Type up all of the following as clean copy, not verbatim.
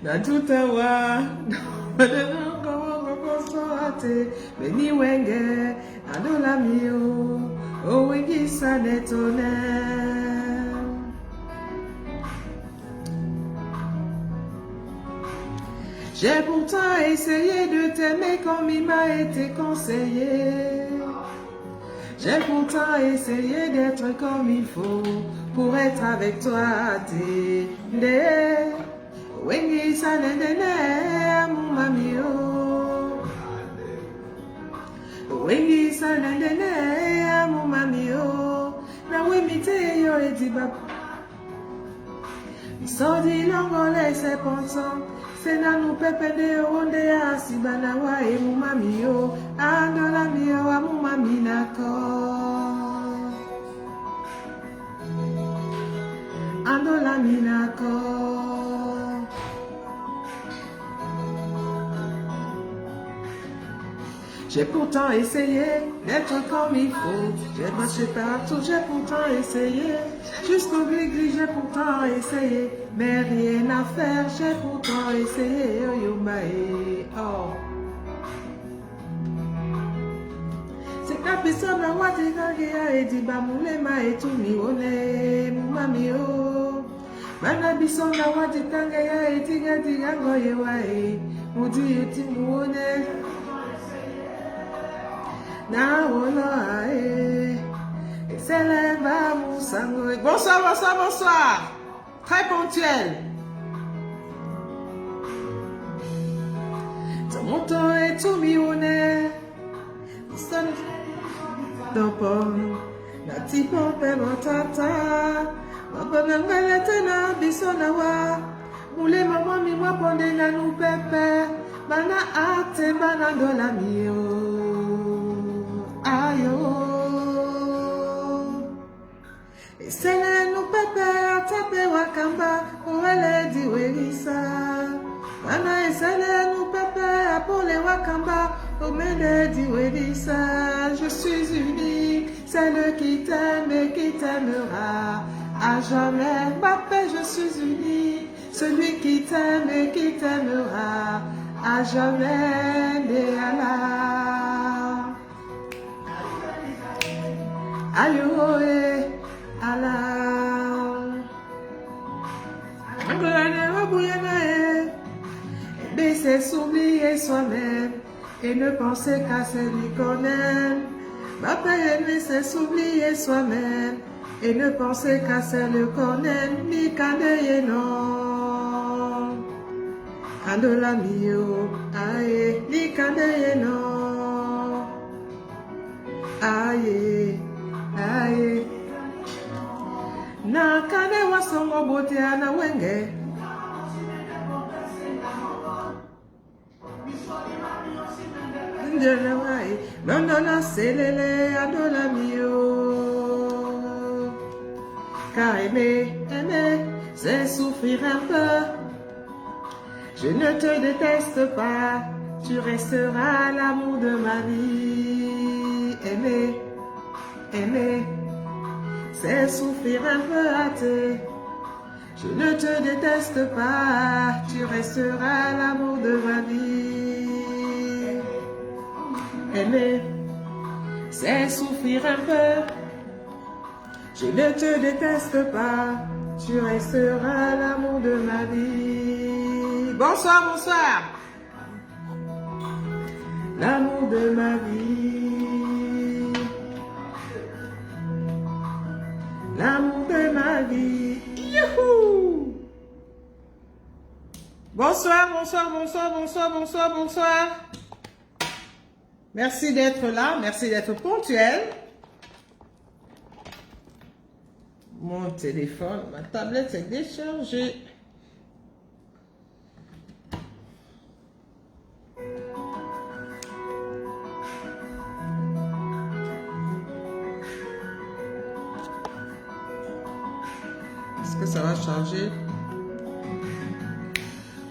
na tutawa Beni wenge adola mio o wengi sanetone. J'ai pourtant essayé de t'aimer comme il m'a été conseillé. J'ai pourtant essayé d'être comme il faut pour être avec toi. T'es wengi sanetone mon mamio. Wengi sanendene mon mamio na wemite yo ediba Sodi longole se ponson se na nu pepe de onde asibana wa e mon mamio andola mio a mon mamina ko andola mina ko. J'ai pourtant essayé d'être comme il faut. J'ai marché partout, j'ai pourtant essayé. Jusqu'au gris-gris, j'ai pourtant essayé. Mais rien à faire, j'ai pourtant essayé. Oh, yo, oh. C'est la personne à moi, t'es gagné, et dit, bah, moulé, ma, et tout, mi, on mami, oh. Mana bison à moi, t'es gagné, et dit, gagné, gagné, ouais, moudi, et ti, mouone. Na wona Seleva Moussango. Bonsoir, bonsoir, bonsoir. Très ponctuel. Ton temps est tout mione. Son Dopon. Na tipo pelotata. Mabonangala tena bisonawa. Moule maman mi moi ponde na nou pepe. Bana ate bana dola mio. Ayo, Sele no pepe atape wakamba Oele di werisa Mana esele no pepe apole wakamba Omele di werisa. Je suis unique, celle qui t'aime et qui t'aimera à jamais. Mbappé, je suis unique, celui qui t'aime et qui t'aimera à jamais. Déala Ayo ala c'est s'oublier soi-même et ne penser qu'à celui qu'on aime. Ma paix, c'est s'oublier soi-même et ne penser qu'à celui qu'on aime. Ni caneye non Andola mio aye ni caneye non aye aye na kane wasongo bote ana wenge ndele wai nondona selele adola mio car aimer c'est souffrir un peu. Je ne te déteste pas, tu resteras l'amour de ma vie. Aimer, c'est souffrir un peu à te. Je ne te déteste pas, tu resteras l'amour de ma vie. Aimer, c'est souffrir un peu. Je ne te déteste pas, tu resteras l'amour de ma vie. Bonsoir, bonsoir. L'amour de ma vie. L'amour de ma vie. Youhou! Bonsoir, bonsoir, bonsoir, bonsoir, bonsoir, bonsoir. Merci d'être là, merci d'être ponctuel. Mon téléphone, ma tablette est déchargée. Est-ce que ça va charger?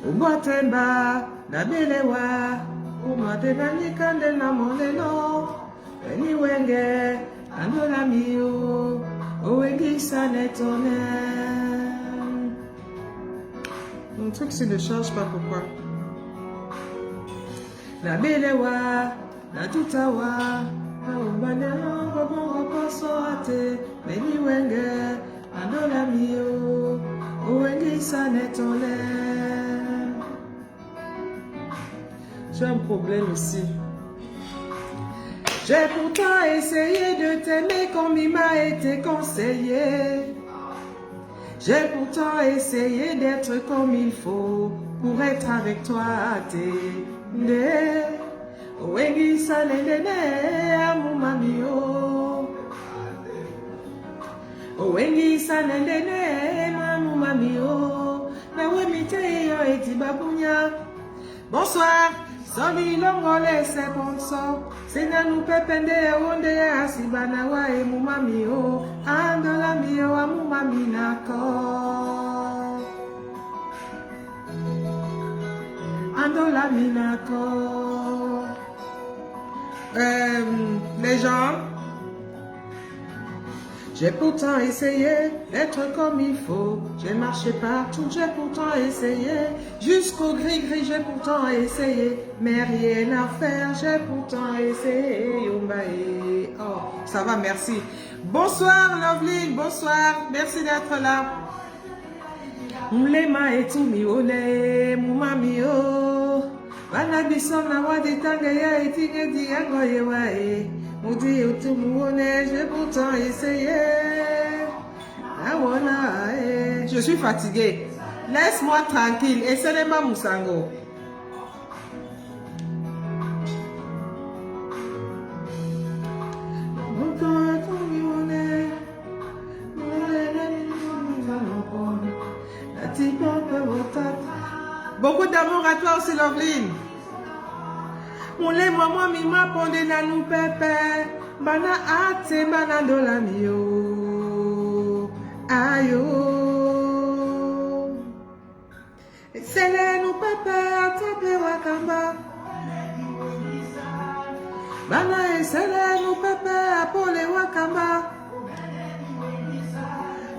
Ubotemba, na belewa, umateba nikande na moneno, eni wenge, andola mio. Owengi sanetone Mon truc, c'est ne charge pas, pourquoi? La belewa, la tutawa, la umbana, robon, soate, meni wenge, adola mio, owengi sanetole. J'ai un problème ici. J'ai pourtant essayé de t'aimer comme il m'a été conseillé. J'ai pourtant essayé d'être comme il faut pour être avec toi. Owengi sanene amumamio. Owengi sanene amumamio. Na wemite yo eti babunya. Bonsoir. Soni longole se ponso. Sena nous pepende onde asibana wa emumami o. Andola mio amumami nako. Andola minako. Les gens, j'ai pourtant essayé d'être comme il faut. J'ai marché partout, j'ai pourtant essayé. Jusqu'au gris-gris, j'ai pourtant essayé. Mais rien à faire, j'ai pourtant essayé. Oh, ça va, merci. Bonsoir, Loveline, bonsoir. Merci d'être là. Mlema et tout miole, mumamio. Wana bisona wadi tangaya etinge diango yewae. Moudi utumuone, j'ai pourtant essayé. Je suis fatiguée. Laisse-moi tranquille. Et ce n'est pas Moussango. Beaucoup d'amour à toi aussi, Loveline. Moulé, moi, mima, pondé, nanou, pépé. Bana, ate, bana, dola, mio. Ayo. Sele, nou, pépé, attrape, wakamba. Bana, et sele, nou, pépé, apole, wakamba.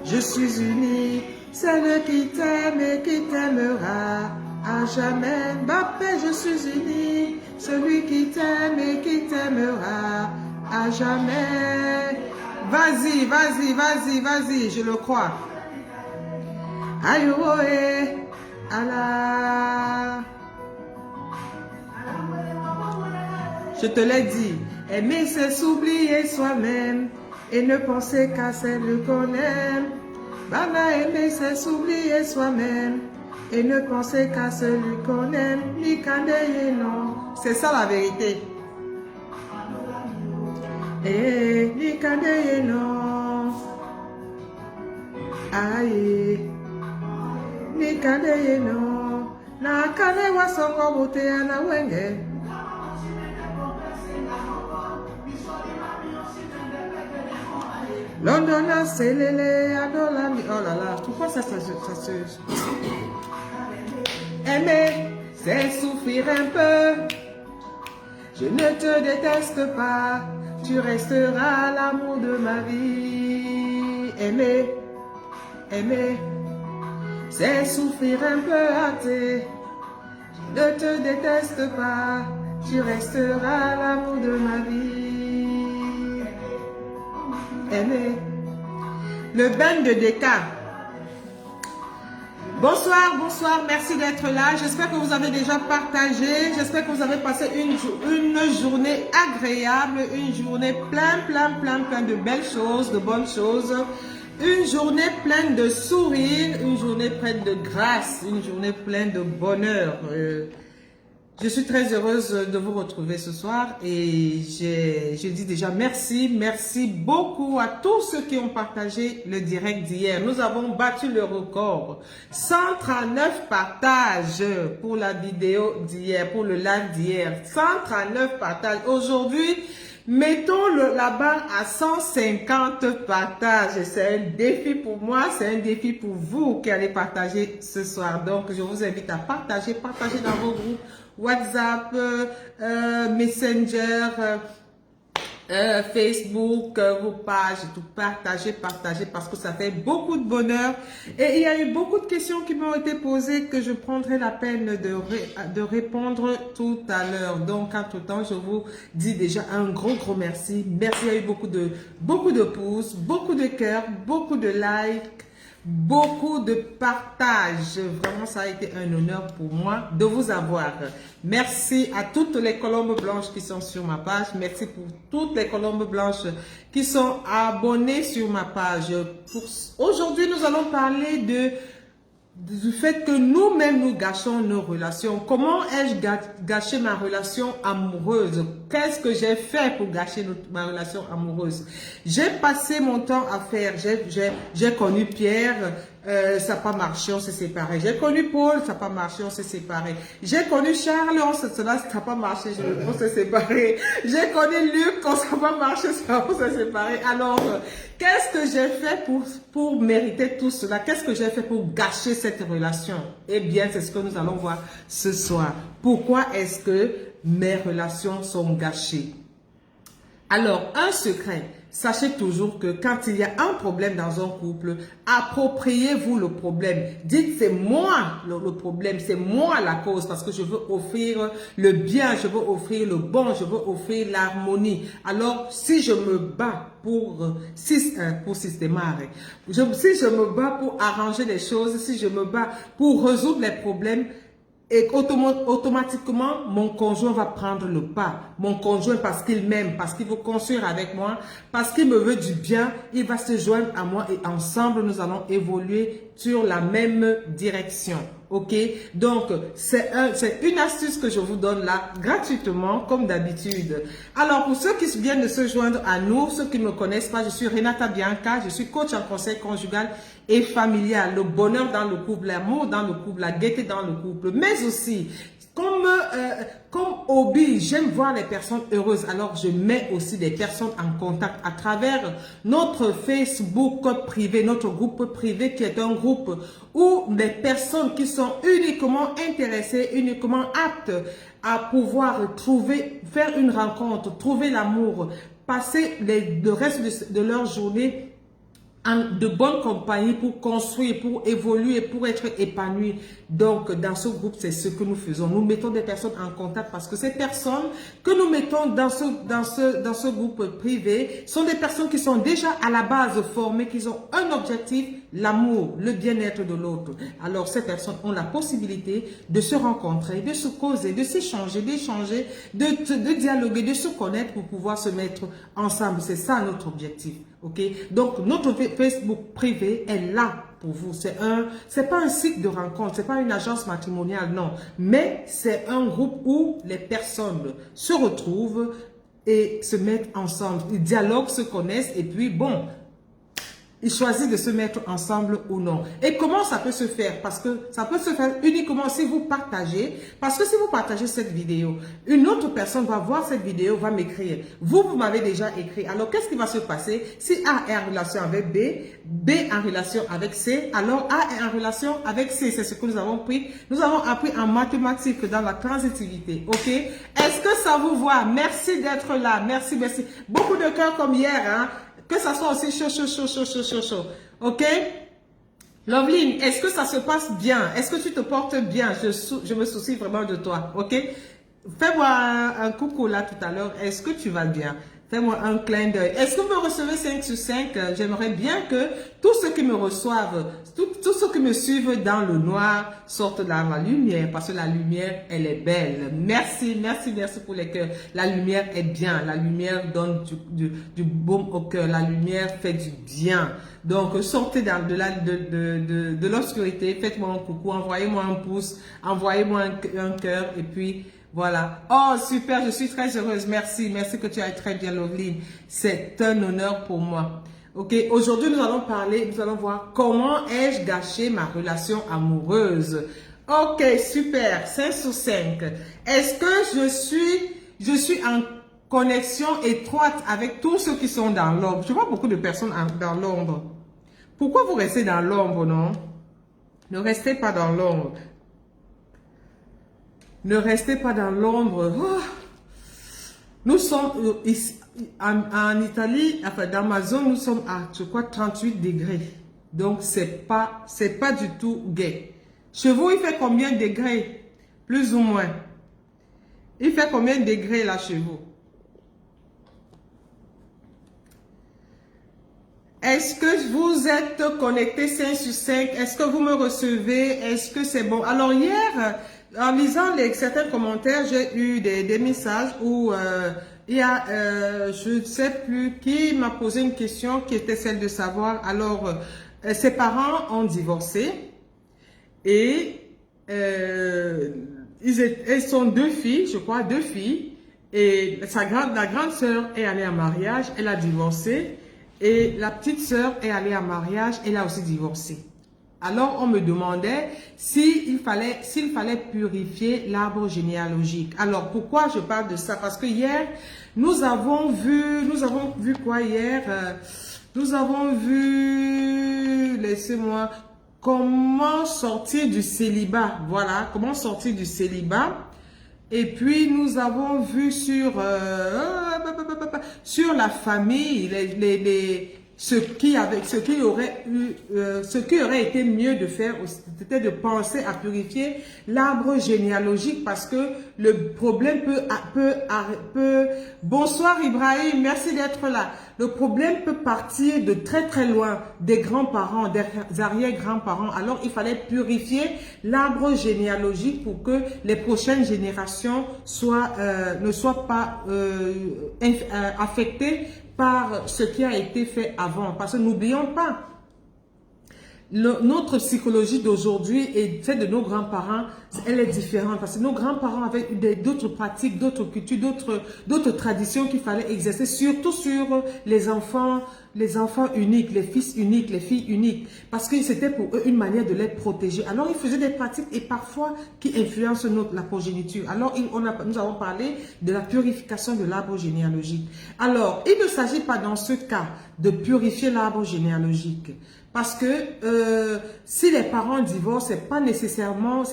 Je suis unique, celle qui t'aime et qui t'aimera. À jamais, Mbappé, je suis unique, celui qui t'aime et qui t'aimera. À jamais. Vas-y, vas-y, vas-y, vas-y, je le crois. Aïe, ohé, Allah. Je te l'ai dit, aimer c'est s'oublier soi-même et ne penser qu'à celle qu'on aime. Bana, aimer c'est s'oublier soi-même et ne penser qu'à celui qu'on aime, ni kandeye non. C'est ça la vérité. Eh, ni kandeye non. Aïe, ni kandeye non. Na kane wasongo bote ana wenge. Londona, c'est lélé, adola, oh là là, pourquoi ça se... Aimer, c'est souffrir un peu. Je ne te déteste pas, tu resteras l'amour de ma vie. Aimer, aimer, c'est souffrir un peu à tes. Je ne te déteste pas, tu resteras l'amour de ma vie. Aimer. Le bain de Déca. Bonsoir, bonsoir, merci d'être là. J'espère que vous avez déjà partagé. J'espère que vous avez passé une journée agréable, une journée plein de belles choses, de bonnes choses. Une journée pleine de sourires, une journée pleine de grâce, une journée pleine de bonheur. Je suis très heureuse de vous retrouver ce soir et je dis déjà merci beaucoup à tous ceux qui ont partagé le direct d'hier. Nous avons battu le record. 139 partages pour la vidéo d'hier, pour le live d'hier. 139 partages. Aujourd'hui, mettons la barre à 150 partages. C'est un défi pour moi, c'est un défi pour vous qui allez partager ce soir. Donc, je vous invite à partager dans vos groupes WhatsApp, Messenger, Facebook, vos pages, tout partagez, partagez parce que ça fait beaucoup de bonheur. Et il y a eu beaucoup de questions qui m'ont été posées que je prendrai la peine de répondre tout à l'heure. Donc, entre-temps, je vous dis déjà un gros merci. Merci, il y a eu beaucoup de pouces, beaucoup de cœurs, beaucoup de likes. Beaucoup de partage. Vraiment, ça a été un honneur pour moi de vous avoir. Merci à toutes les colombes blanches qui sont sur ma page. Merci pour toutes les colombes blanches qui sont abonnées sur ma page. Aujourd'hui, nous allons parler du fait que nous-mêmes nous gâchons nos relations. Comment ai-je gâché ma relation amoureuse? Qu'est-ce que j'ai fait pour gâcher ma relation amoureuse? J'ai passé mon temps à faire, j'ai connu Pierre, ça n'a pas marché, on s'est séparés. J'ai connu Paul, ça n'a pas marché, on s'est séparés. J'ai connu Charles, ça n'a pas marché, on s'est séparés. J'ai connu Luc, ça n'a pas marché, on s'est séparés. Alors, qu'est-ce que j'ai fait pour mériter tout cela? Qu'est-ce que j'ai fait pour gâcher cette relation? Eh bien, c'est ce que nous allons voir ce soir. Pourquoi est-ce que mes relations sont gâchées? Alors, un secret. Sachez toujours que quand il y a un problème dans un couple, appropriez-vous le problème. Dites, c'est moi le problème, c'est moi la cause parce que je veux offrir le bien, je veux offrir le bon, je veux offrir l'harmonie. Alors, si je me bats pour systémar, si je me bats pour arranger les choses, si je me bats pour résoudre les problèmes, et automatiquement, mon conjoint va prendre le pas. Mon conjoint, parce qu'il m'aime, parce qu'il veut construire avec moi, parce qu'il me veut du bien, il va se joindre à moi et ensemble, nous allons évoluer sur la même direction. Ok? Donc, c'est une astuce que je vous donne là, gratuitement, comme d'habitude. Alors, pour ceux qui viennent de se joindre à nous, ceux qui ne me connaissent pas, je suis Renata Bianca, je suis coach en conseil conjugal et familial. Le bonheur dans le couple, l'amour dans le couple, la gaieté dans le couple, mais aussi, comme hobby, j'aime voir les personnes heureuses. Alors, je mets aussi des personnes en contact à travers notre Facebook privé, notre groupe privé qui est un groupe où les personnes qui sont uniquement intéressées, uniquement aptes à pouvoir faire une rencontre, trouver l'amour, passer le reste de leur journée de bonne compagnie pour construire, pour évoluer, pour être épanoui. Donc, dans ce groupe, c'est ce que nous faisons. Nous mettons des personnes en contact parce que ces personnes que nous mettons dans ce groupe privé sont des personnes qui sont déjà à la base formées, qui ont un objectif, l'amour, le bien-être de l'autre. Alors, ces personnes ont la possibilité de se rencontrer, de se causer, de s'échanger, d'échanger, de dialoguer, de se connaître pour pouvoir se mettre ensemble. C'est ça notre objectif. Ok, donc notre Facebook privé est là pour vous. C'est pas un site de rencontre, c'est pas une agence matrimoniale, non. Mais c'est un groupe où les personnes se retrouvent et se mettent ensemble. Ils dialoguent, se connaissent et puis bon, ils choisissent de se mettre ensemble ou non. Et comment ça peut se faire? Parce que ça peut se faire uniquement si vous partagez. Parce que si vous partagez cette vidéo, une autre personne va voir cette vidéo, va m'écrire. Vous m'avez déjà écrit. Alors, qu'est-ce qui va se passer? Si A est en relation avec B, B en relation avec C, alors A est en relation avec C. C'est ce que nous avons appris. Nous avons appris en mathématiques dans la transitivité. Ok? Est-ce que ça vous voit? Merci d'être là. Merci, merci. Beaucoup de cœurs comme hier, hein? Que ça soit aussi chaud. Ok? Loveline, est-ce que ça se passe bien? Est-ce que tu te portes bien? Je me soucie vraiment de toi. Ok? Fais-moi un coucou là tout à l'heure. Est-ce que tu vas bien? Fais-moi un clin d'œil. Est-ce que vous me recevez 5 sur 5? J'aimerais bien que tous ceux qui me reçoivent, tous ceux qui me suivent dans le noir sortent dans la lumière parce que la lumière, elle est belle. Merci, merci, merci pour les cœurs. La lumière est bien. La lumière donne du baume au cœur. La lumière fait du bien. Donc, sortez de l'obscurité. Faites-moi un coucou. Envoyez-moi un pouce. Envoyez-moi un cœur. Et puis, voilà. Oh, super, je suis très heureuse. Merci, merci que tu ailles très bien, Loveline. C'est un honneur pour moi. Ok, aujourd'hui, nous allons voir comment ai-je gâché ma relation amoureuse. Ok, super, 5 sur 5. Est-ce que je suis en connexion étroite avec tous ceux qui sont dans l'ombre? Je vois beaucoup de personnes dans l'ombre. Pourquoi vous restez dans l'ombre, non? Ne restez pas dans l'ombre. Ne restez pas dans l'ombre. Oh. Nous sommes ici, en Italie, enfin dans ma zone, nous sommes à, je crois, 38 degrés. Donc, c'est pas du tout gai. Chez vous, il fait combien de degrés? Plus ou moins. Il fait combien de degrés là chez vous? Est-ce que vous êtes connecté 5 sur 5? Est-ce que vous me recevez? Est-ce que c'est bon? Alors hier, en lisant certains commentaires, j'ai eu des messages où il y a, je ne sais plus qui m'a posé une question qui était celle de savoir. Alors, ses parents ont divorcé et elles sont deux filles, je crois, deux filles. Et la grande sœur est allée en mariage, elle a divorcé. Et la petite sœur est allée en mariage, elle a aussi divorcé. Alors, on me demandait s'il fallait purifier l'arbre généalogique. Alors, pourquoi je parle de ça? Parce que hier, nous avons vu quoi hier? Nous avons vu, laissez-moi, comment sortir du célibat. Voilà, comment sortir du célibat. Et puis, nous avons vu sur la famille, ce qui aurait été mieux de faire, c'était de penser à purifier l'arbre généalogique parce que le problème peut bonsoir Ibrahim, merci d'être là. Le problème peut partir de très très loin, des grands-parents, des arrière-grands-parents. Alors, il fallait purifier l'arbre généalogique pour que les prochaines générations ne soient pas affectées par ce qui a été fait avant. Parce que n'oublions pas, notre psychologie d'aujourd'hui et celle de nos grands-parents, elle est différente. Parce que nos grands-parents avaient d'autres pratiques, d'autres cultures, d'autres traditions qu'il fallait exercer, surtout sur les enfants uniques, les fils uniques, les filles uniques. Parce que c'était pour eux une manière de les protéger. Alors, ils faisaient des pratiques et parfois qui influencent la progéniture. Alors, nous avons parlé de la purification de l'arbre généalogique. Alors, il ne s'agit pas dans ce cas de purifier l'arbre généalogique. Parce que si les parents divorcent, c'est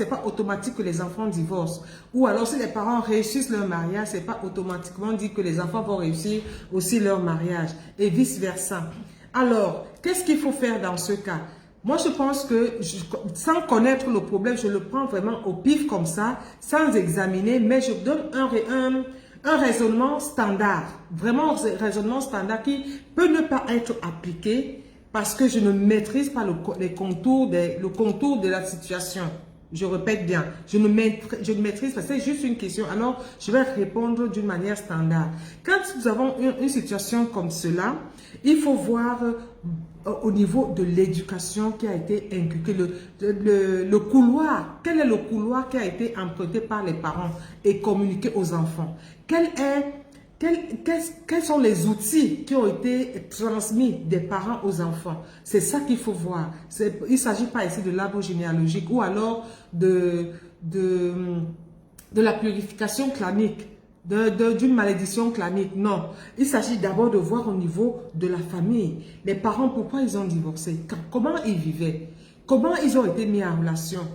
pas automatique que les enfants divorcent. Ou alors si les parents réussissent leur mariage, c'est pas automatiquement dit que les enfants vont réussir aussi leur mariage et vice versa. Alors, qu'est-ce qu'il faut faire dans ce cas? Moi, je pense que sans connaître le problème, je le prends vraiment au pif comme ça, sans examiner, mais je donne un raisonnement standard, vraiment un raisonnement standard qui peut ne pas être appliqué parce que je ne maîtrise pas le contour de la situation. Je répète bien, je ne maîtrise pas, c'est juste une question. Alors, je vais répondre d'une manière standard. Quand nous avons une situation comme cela, il faut voir au niveau de l'éducation qui a été inculquée, le couloir. Quel est le couloir qui a été emprunté par les parents et communiqué aux enfants? Quels sont les outils qui ont été transmis des parents aux enfants? C'est ça qu'il faut voir. Il ne s'agit pas ici de l'arbre généalogique ou alors de la purification clanique, d'une malédiction clanique. Non, il s'agit d'abord de voir au niveau de la famille. Les parents, pourquoi ils ont divorcé? Comment ils vivaient? Comment ils ont été mis en relation?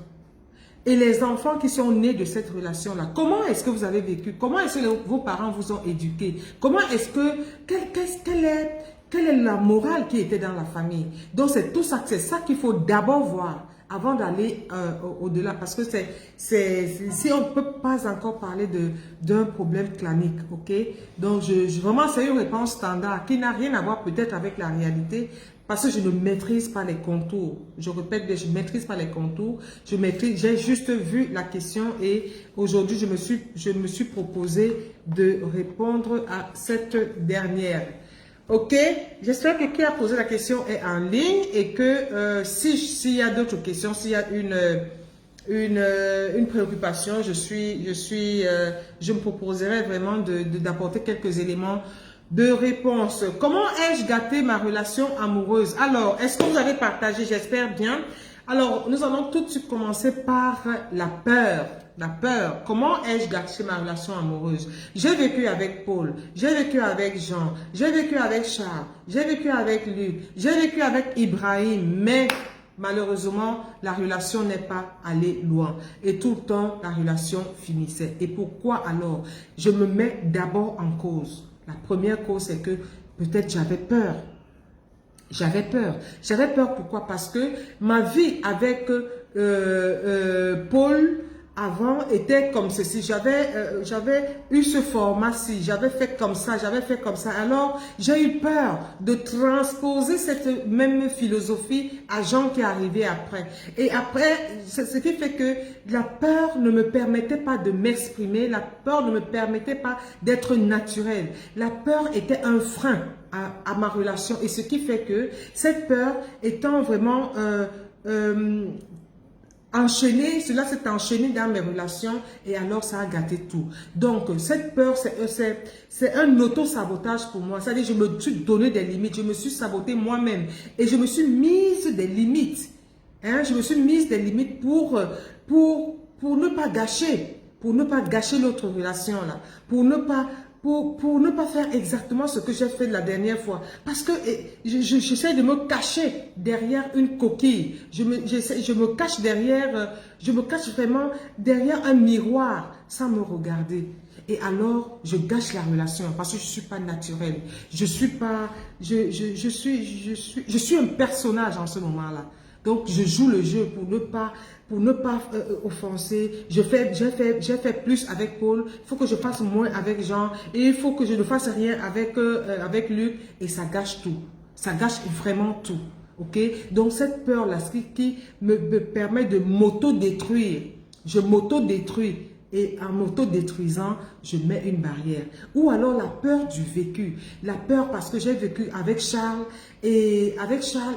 Et les enfants qui sont nés de cette relation-là, comment est-ce que vous avez vécu? Comment est-ce que vos parents vous ont éduqué? Comment est-ce que, quelle est la morale qui était dans la famille? Donc c'est tout ça, c'est ça qu'il faut d'abord voir avant d'aller au-delà. Parce que si on ne peut pas encore parler d'un problème clanique, ok? Donc vraiment c'est une réponse standard qui n'a rien à voir peut-être avec la réalité. Parce que je ne maîtrise pas les contours. Je répète, je ne maîtrise pas les contours. J'ai juste vu la question et aujourd'hui, je me suis proposé de répondre à cette dernière. Ok? J'espère que qui a posé la question est en ligne et que s'il y a d'autres questions, s'il y a une préoccupation, je me proposerai vraiment d'apporter quelques éléments de réponse. Comment ai-je gâté ma relation amoureuse? Alors, est-ce que vous avez partagé? J'espère bien. Alors, nous allons tout de suite commencer par la peur. La peur. Comment ai-je gâté ma relation amoureuse? J'ai vécu avec Paul, j'ai vécu avec Jean, j'ai vécu avec Charles, j'ai vécu avec Luc, j'ai vécu avec Ibrahim, mais Malheureusement, la relation n'est pas allée loin. Et tout le temps, la relation finissait. Et pourquoi alors? Je me mets d'abord en cause. La première cause, c'est que peut-être j'avais peur. J'avais peur. J'avais peur pourquoi? Parce que ma vie avec Paul avant était comme ceci. J'avais eu ce format-ci. J'avais fait comme ça. J'avais fait comme ça. Alors, j'ai eu peur de transposer cette même philosophie à gens qui arrivaient après. Et après, c'est ce qui fait que la peur ne me permettait pas de m'exprimer. La peur ne me permettait pas d'être naturelle. La peur était un frein à ma relation. Et ce qui fait que cette peur étant vraiment enchaîné, cela s'est enchaîné dans mes relations et alors ça a gâté tout. Donc, cette peur, c'est un auto-sabotage pour moi. C'est-à-dire, je me suis donné des limites, je me suis saboté moi-même et je me suis mise des limites. Hein? Je me suis mise des limites pour ne pas gâcher l'autre relation là, pour ne pas faire exactement ce que j'ai fait la dernière fois. Parce que j'essaie de me cacher derrière une coquille. Je me cache vraiment derrière un miroir sans me regarder. Et alors, je gâche la relation parce que je ne suis pas naturelle. Je suis un personnage en ce moment-là. Donc, je joue le jeu pour ne pas offenser. J'ai fait plus avec Paul. Il faut que je fasse moins avec Jean. Et il faut que je ne fasse rien avec Luc. Et ça gâche tout. Ça gâche vraiment tout. Ok? Donc, cette peur-là, qui me permet de m'auto-détruire. Je m'auto-détruis. Et en m'auto-détruisant, je mets une barrière. Ou alors la peur du vécu. La peur parce que j'ai vécu avec Charles. Et avec Charles,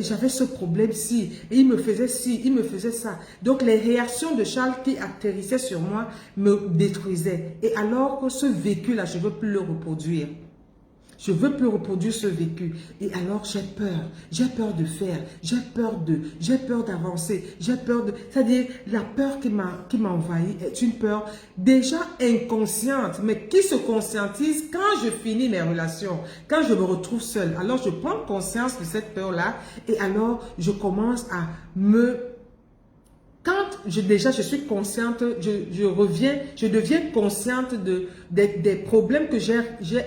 j'avais ce problème-ci. Et il me faisait ci, il me faisait ça. Donc les réactions de Charles qui atterrissaient sur moi me détruisaient. Et alors que ce vécu-là, je ne veux plus le reproduire. Je ne veux plus reproduire ce vécu. Et alors, j'ai peur. J'ai peur de faire. J'ai peur d'avancer. J'ai peur de... C'est-à-dire, la peur qui m'a envahi est une peur déjà inconsciente, mais qui se conscientise quand je finis mes relations, quand je me retrouve seule. Alors, je prends conscience de cette peur-là et alors, je commence à quand je suis consciente, je deviens consciente des problèmes que j'ai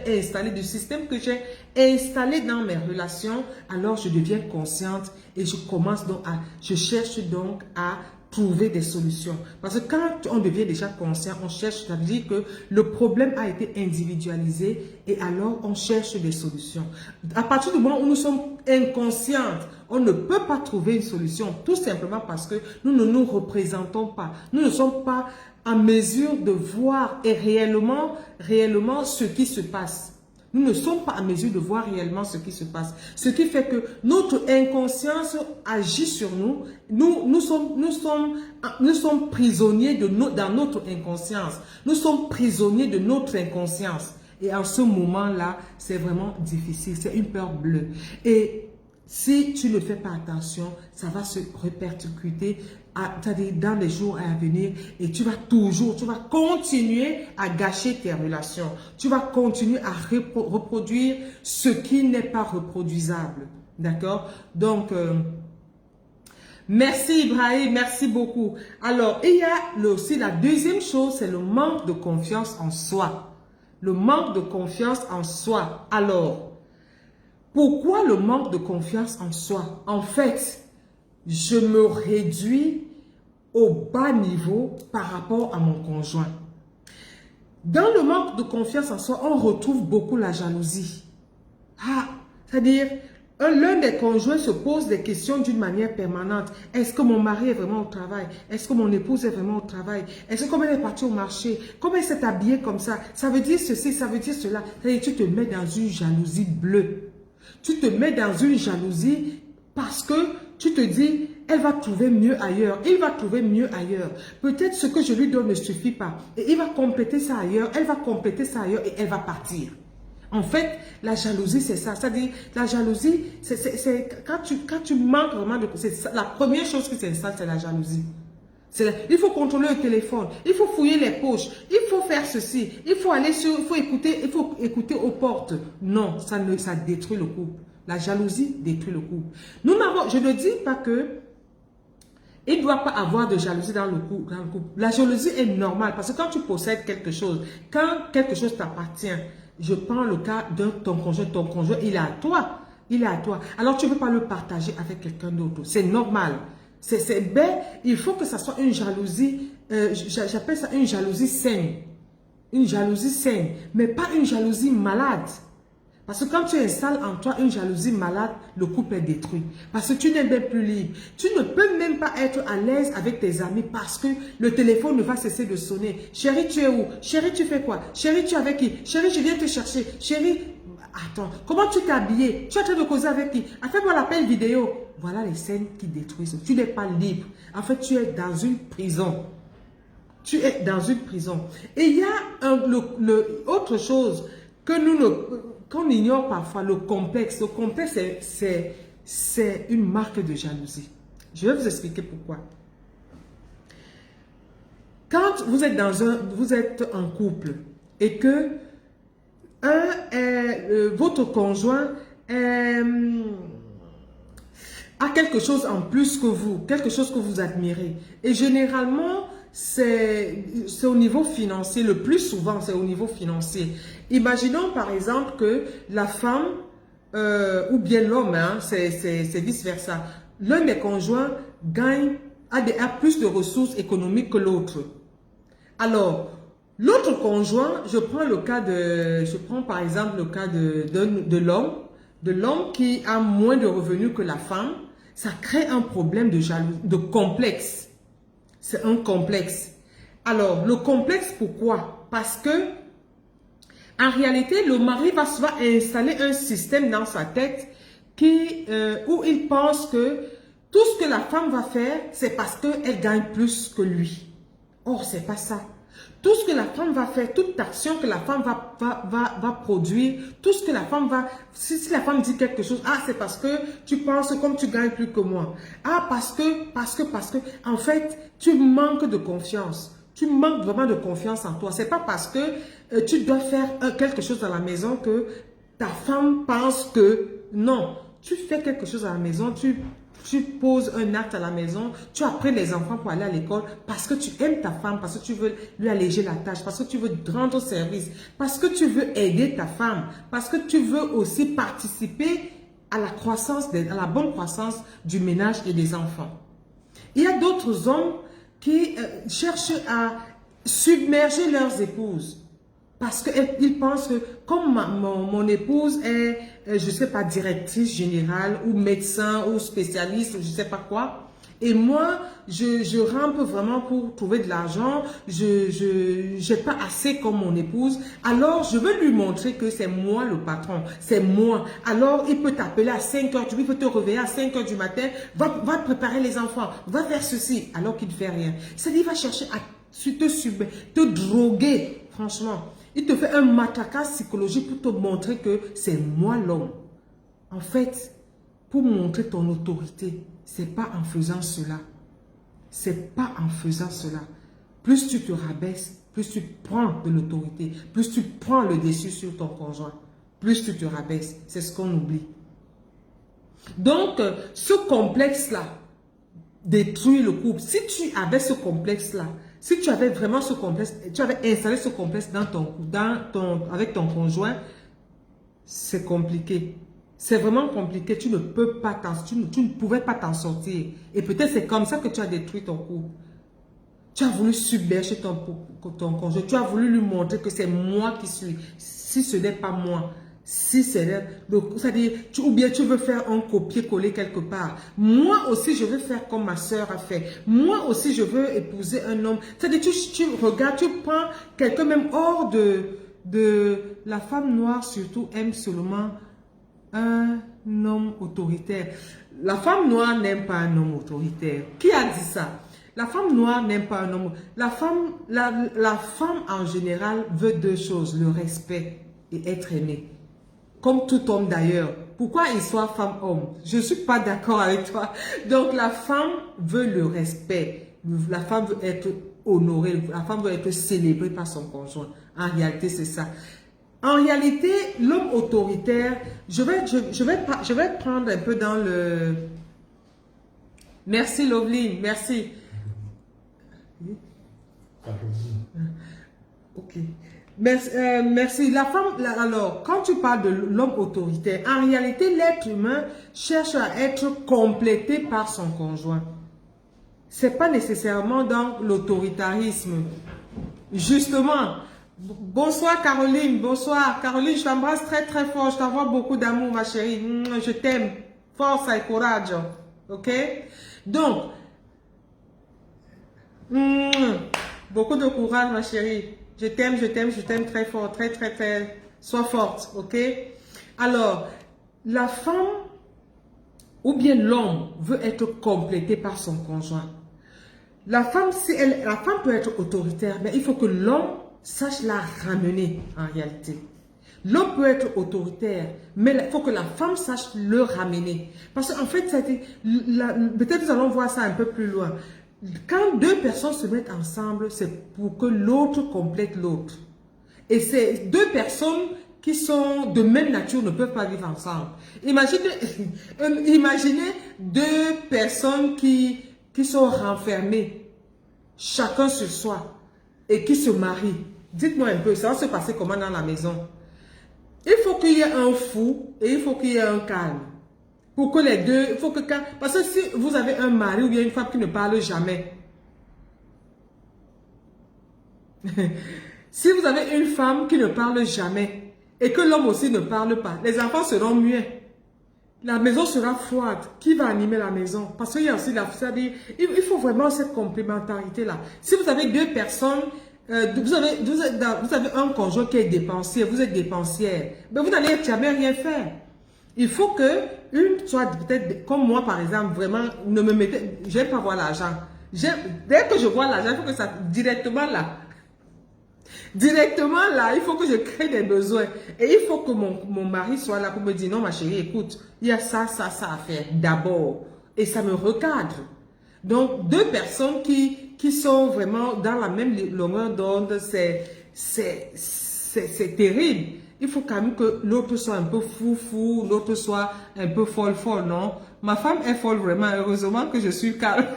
installés, du système que j'ai installé dans mes relations, alors je deviens consciente et je cherche donc à trouver des solutions. Parce que quand on devient déjà conscient, on cherche, ça veut dire que le problème a été individualisé et alors on cherche des solutions. À partir du moment où nous sommes inconscientes, on ne peut pas trouver une solution, tout simplement parce que nous ne nous représentons pas. Nous ne sommes pas en mesure de voir et réellement ce qui se passe. Nous ne sommes pas en mesure de voir réellement ce qui se passe. Ce qui fait que notre inconscience agit sur nous. Nous sommes prisonniers dans notre inconscience. Nous sommes prisonniers de notre inconscience. Et en ce moment-là, c'est vraiment difficile. C'est une peur bleue. Et si tu ne fais pas attention, ça va se répercuter dans les jours à venir et tu vas continuer à gâcher tes relations. Tu vas continuer à reproduire ce qui n'est pas reproduisable. D'accord? Donc, merci Ibrahim, merci beaucoup. Alors, il y a aussi la deuxième chose, c'est le manque de confiance en soi. Le manque de confiance en soi. Alors, pourquoi le manque de confiance en soi? En fait, je me réduis au bas niveau par rapport à mon conjoint. Dans le manque de confiance en soi, on retrouve beaucoup la jalousie. C'est-à-dire, l'un des conjoints se pose des questions d'une manière permanente. Est-ce que mon mari est vraiment au travail? Est-ce que mon épouse est vraiment au travail? Est-ce que comme elle est partie au marché? Comment elle s'est habillée comme ça? Ça veut dire ceci, ça veut dire cela. C'est-à-dire, tu te mets dans une jalousie bleue. Tu te mets dans une jalousie parce que tu te dis, elle va trouver mieux ailleurs, il va trouver mieux ailleurs. Peut-être ce que je lui donne ne suffit pas. Et il va compléter ça ailleurs, elle va compléter ça ailleurs et elle va partir. En fait, la jalousie, c'est ça. C'est-à-dire, la jalousie, c'est quand tu manques vraiment de... La première chose qui s'installe, c'est la jalousie. Il faut contrôler le téléphone, il faut fouiller les poches, il faut faire ceci, il faut écouter aux portes. Non, ça détruit le couple. La jalousie détruit le couple. Je ne dis pas que il ne doit pas avoir de jalousie dans le couple. La jalousie est normale parce que quand tu possèdes quelque chose, quand quelque chose t'appartient, je prends le cas de ton conjoint, il est à toi. Il est à toi. Alors tu ne veux pas le partager avec quelqu'un d'autre. C'est normal. Il faut que ça soit une jalousie, j'appelle ça une jalousie saine. Une jalousie saine, mais pas une jalousie malade. Parce que quand tu installes en toi une jalousie malade, le couple est détruit. Parce que tu n'es même plus libre. Tu ne peux même pas être à l'aise avec tes amis parce que le téléphone ne va cesser de sonner. Chérie, tu es où? Chérie, tu fais quoi? Chérie, tu es avec qui? Chérie, je viens te chercher. Chérie, attends, comment tu t'es habillé? Tu es en train de causer avec qui? Fais-moi l'appel vidéo. Voilà les scènes qui détruisent. Tu n'es pas libre. En fait, tu es dans une prison. Tu es dans une prison. Et il y a autre chose qu'on ignore parfois, le complexe. Le complexe, c'est une marque de jalousie. Je vais vous expliquer pourquoi. Quand vous êtes en couple et que votre conjoint a quelque chose en plus que vous, quelque chose que vous admirez. Et généralement, c'est au niveau financier. Le plus souvent, c'est au niveau financier. Imaginons par exemple que la femme, ou bien l'homme, hein, c'est vice-versa. L'un des conjoints a plus de ressources économiques que l'autre. Alors, l'autre conjoint, je prends par exemple le cas de l'homme qui a moins de revenus que la femme. Ça crée un problème de complexe. C'est un complexe. Alors, le complexe, pourquoi? Parce que, en réalité, le mari va souvent installer un système dans sa tête où il pense que tout ce que la femme va faire, c'est parce qu'elle gagne plus que lui. Or, c'est pas ça. Tout ce que la femme va faire, toute action que la femme va produire, tout ce que la femme va... Si la femme dit quelque chose, ah, c'est parce que tu penses comme tu gagnes plus que moi. Ah, parce que, en fait, tu manques de confiance. Tu manques vraiment de confiance en toi. C'est pas parce que tu dois faire quelque chose à la maison que ta femme pense que... Non, tu fais quelque chose à la maison, tu poses un acte à la maison, tu as pris les enfants pour aller à l'école parce que tu aimes ta femme, parce que tu veux lui alléger la tâche, parce que tu veux rendre service, parce que tu veux aider ta femme, parce que tu veux aussi participer à la croissance, à la bonne croissance du ménage et des enfants. Il y a d'autres hommes qui cherchent à submerger leurs épouses. Parce qu'ils pensent que comme mon épouse est, je ne sais pas, directrice générale ou médecin ou spécialiste, je ne sais pas quoi. Et moi, je rampe vraiment pour trouver de l'argent. Je n'ai pas assez comme mon épouse. Alors, je veux lui montrer que c'est moi le patron. C'est moi. Alors, il peut t'appeler à 5 heures. Il peut te réveiller à 5 heures du matin. Va préparer les enfants. Va faire ceci. Alors qu'il ne fait rien. C'est-à-dire, il va chercher à te droguer. Franchement. Il te fait un matraquage psychologique pour te montrer que c'est moi l'homme. En fait, pour montrer ton autorité, c'est pas en faisant cela. C'est pas en faisant cela. Plus tu te rabaisses, plus tu prends de l'autorité, plus tu prends le dessus sur ton conjoint, plus tu te rabaisses. C'est ce qu'on oublie. Donc, ce complexe-là détruit le couple. Si tu avais ce complexe-là, si tu avais vraiment ce complexe, tu avais installé ce complexe avec ton conjoint, c'est compliqué. C'est vraiment compliqué. Tu ne peux pas tu ne pouvais pas t'en sortir. Et peut-être c'est comme ça que tu as détruit ton couple. Tu as voulu submerger ton conjoint. Tu as voulu lui montrer que c'est moi qui suis. Si ce n'est pas moi. Si c'est... C'est-à-dire, ou bien tu veux faire un copier-coller quelque part. Moi aussi, je veux faire comme ma soeur a fait. Moi aussi, je veux épouser un homme. C'est-à-dire, tu regardes, tu prends quelqu'un même hors de... La femme noire, surtout, aime seulement un homme autoritaire. La femme noire n'aime pas un homme autoritaire. Qui a dit ça? La femme noire n'aime pas un homme. La femme en général veut deux choses, le respect et être aimée. Comme tout homme d'ailleurs. Pourquoi il soit femme-homme? Je ne suis pas d'accord avec toi. Donc la femme veut le respect. La femme veut être honorée. La femme veut être célébrée par son conjoint. En réalité, c'est ça. En réalité, l'homme autoritaire, je vais prendre un peu dans le... Merci Loveline, merci. Ok. Merci. La femme, alors, quand tu parles de l'homme autoritaire, en réalité, l'être humain cherche à être complété par son conjoint. C'est pas nécessairement dans l'autoritarisme. Justement, bonsoir Caroline, bonsoir. Caroline, je t'embrasse très très fort, je t'envoie beaucoup d'amour ma chérie. Je t'aime. Force et courage. Ok? Donc, beaucoup de courage ma chérie. Je t'aime très fort, très très très. Sois forte, ok? Alors, la femme ou bien l'homme veut être complété par son conjoint. La femme peut être autoritaire, mais il faut que l'homme sache la ramener en réalité. L'homme peut être autoritaire, mais il faut que la femme sache le ramener. Parce qu'en fait, peut-être nous allons voir ça un peu plus loin. Quand deux personnes se mettent ensemble, c'est pour que l'autre complète l'autre. Et ces deux personnes qui sont de même nature ne peuvent pas vivre ensemble. Imaginez deux personnes qui sont renfermées, chacun sur soi, et qui se marient. Dites-moi un peu, ça va se passer comment dans la maison? Il faut qu'il y ait un fou et il faut qu'il y ait un calme. Pour que les deux, il faut que... Parce que si vous avez un mari ou bien une femme qui ne parle jamais, si vous avez une femme qui ne parle jamais et que l'homme aussi ne parle pas, les enfants seront muets. La maison sera froide. Qui va animer la maison? Parce qu'il y a aussi il faut vraiment cette complémentarité-là. Si vous avez deux personnes, vous avez un conjoint qui est dépensier, vous êtes dépensière, mais vous n'allez jamais rien faire. Il faut que une soit peut-être comme moi par exemple, vraiment, ne me mettez, je n'aime pas voir l'argent. Dès que je vois l'argent, il faut que ça directement là. Directement là, il faut que je crée des besoins. Et il faut que mon mari soit là pour me dire, non ma chérie, écoute, il y a ça à faire d'abord. Et ça me recadre. Donc, deux personnes qui sont vraiment dans la même longueur d'onde, c'est terrible. Il faut quand même que l'autre soit un peu fou, l'autre soit un peu folle, non? Ma femme est folle vraiment, heureusement que je suis calme.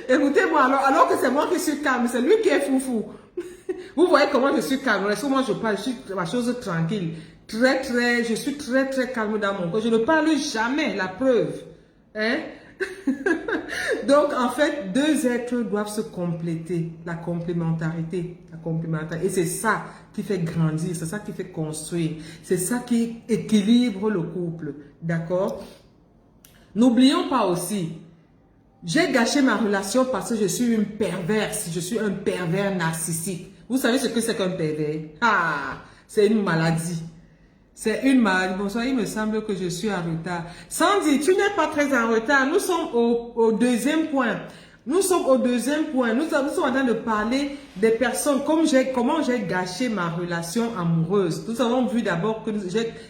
Écoutez-moi, alors que c'est moi qui suis calme, c'est lui qui est fou. Vous voyez comment je suis calme. Laissez-moi, je parle, je suis ma chose tranquille. Je suis très calme dans mon corps. Je ne parle jamais, la preuve. Hein? Donc, en fait, deux êtres doivent se compléter. La complémentarité. Et c'est ça qui fait grandir, c'est ça qui fait construire. C'est ça qui équilibre le couple. D'accord? N'oublions pas aussi, j'ai gâché ma relation parce que je suis une perverse. Je suis un pervers narcissique. Vous savez ce que c'est qu'un pervers? Ah, c'est une maladie. C'est une maladie. Bonsoir, il me semble que je suis en retard. Sandy, tu n'es pas très en retard. Nous sommes au deuxième point. Nous sommes au deuxième point. Nous sommes en train de parler des personnes, comment j'ai gâché ma relation amoureuse. Nous avons vu d'abord que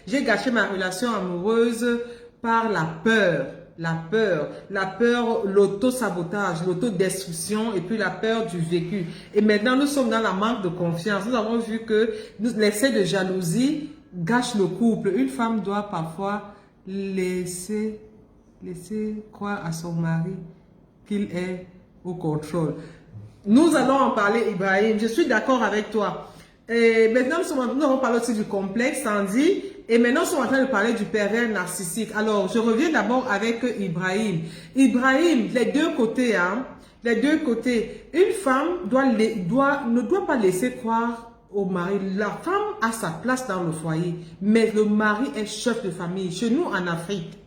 j'ai gâché ma relation amoureuse par la peur. La peur, l'auto-sabotage, l'autodestruction et puis la peur du vécu. Et maintenant, nous sommes dans la manque de confiance. Nous avons vu que l'excès de jalousie gâche le couple. Une femme doit parfois laisser croire à son mari qu'il est au contrôle. Nous allons en parler, Ibrahim. Je suis d'accord avec toi. Et maintenant, nous allons parler aussi du complexe, Sandy. Et maintenant, nous sommes en train de parler du pervers narcissique. Alors, je reviens d'abord avec Ibrahim. Ibrahim, les deux côtés, hein. Les deux côtés. Une femme ne doit pas laisser croire au mari. La femme a sa place dans le foyer, mais le mari est chef de famille. Chez nous, en Afrique,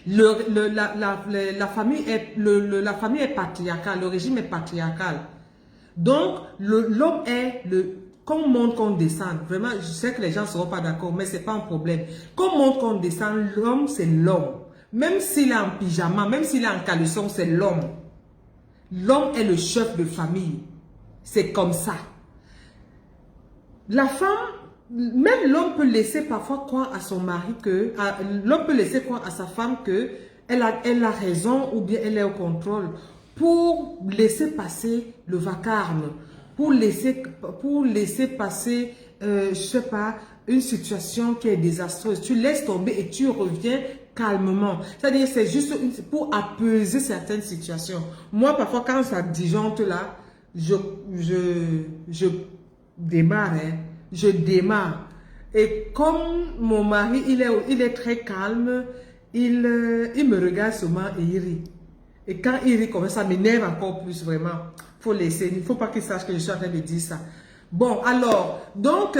la famille est patriarcale, le régime est patriarcal. Donc, l'homme est qu'on monte, qu'on descend. Vraiment, je sais que les gens ne seront pas d'accord, mais ce n'est pas un problème. Qu'on monte, qu'on descend, l'homme, c'est l'homme. Même s'il est en pyjama, même s'il est en caleçon, c'est l'homme. L'homme est le chef de famille. C'est comme ça. La femme, même l'homme peut laisser parfois croire à son mari l'homme peut laisser croire à sa femme que elle a raison ou bien elle est au contrôle pour laisser passer le vacarme. pour laisser passer, je sais pas, une situation qui est désastreuse. Tu laisses tomber et tu reviens calmement. C'est-à-dire, c'est juste pour apaiser certaines situations. Moi, parfois, quand ça disjoncte là, je démarre, hein. Je démarre. Et comme mon mari, il est très calme, il me regarde seulement et il rit. Et quand il rit comme ça m'énerve encore plus, vraiment. Faut laisser, il ne faut pas qu'il sache que je suis en train de dire ça. Bon, alors, donc,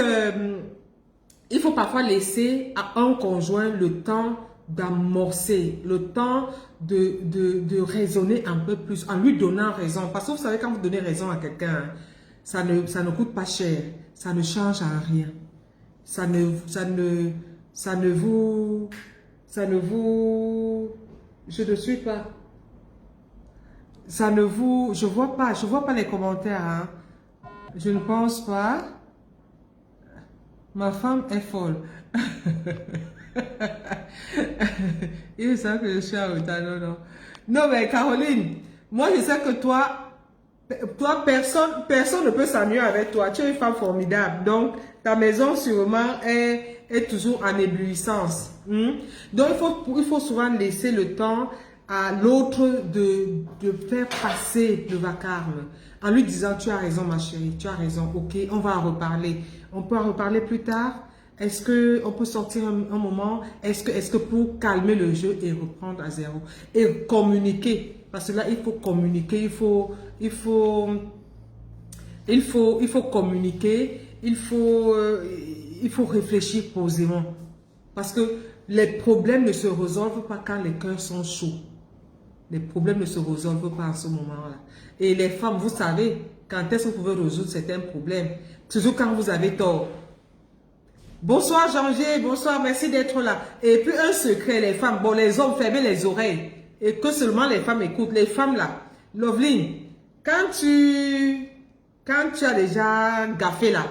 il faut parfois laisser à un conjoint le temps d'amorcer, le temps de raisonner un peu plus, en lui donnant raison. Parce que vous savez, quand vous donnez raison à quelqu'un, ça ne coûte pas cher, ça ne change à rien. Ça ne vous, je ne suis pas, ça ne vous, je vois pas les commentaires, hein. Je ne pense pas. Ma femme est folle. Il sait que je suis en retard, non, non. Non, mais Caroline, moi je sais que toi, personne ne peut s'ennuyer avec toi. Tu es une femme formidable. Donc, ta maison sûrement est toujours en éblouissance. Donc, il faut souvent laisser le temps à l'autre de faire passer le vacarme. En lui disant, tu as raison ma chérie, tu as raison, ok, on va en reparler. On peut en reparler plus tard. Est-ce qu'on peut sortir un moment? Est-ce que pour calmer le jeu et reprendre à zéro? Et communiquer. Parce que là, il faut communiquer, il faut communiquer, il faut réfléchir posément. Parce que les problèmes ne se résolvent pas quand les cœurs sont chauds. Les problèmes ne se résolvent pas à ce moment-là. Et les femmes, vous savez, quand est-ce que vous pouvez résoudre certains problèmes? Toujours quand vous avez tort. Bonsoir Jean-G, bonsoir, merci d'être là. Et puis un secret, les femmes, bon les hommes, fermez les oreilles. Et que seulement les femmes écoutent. Les femmes là, Loveline, quand tu as déjà gaffé là,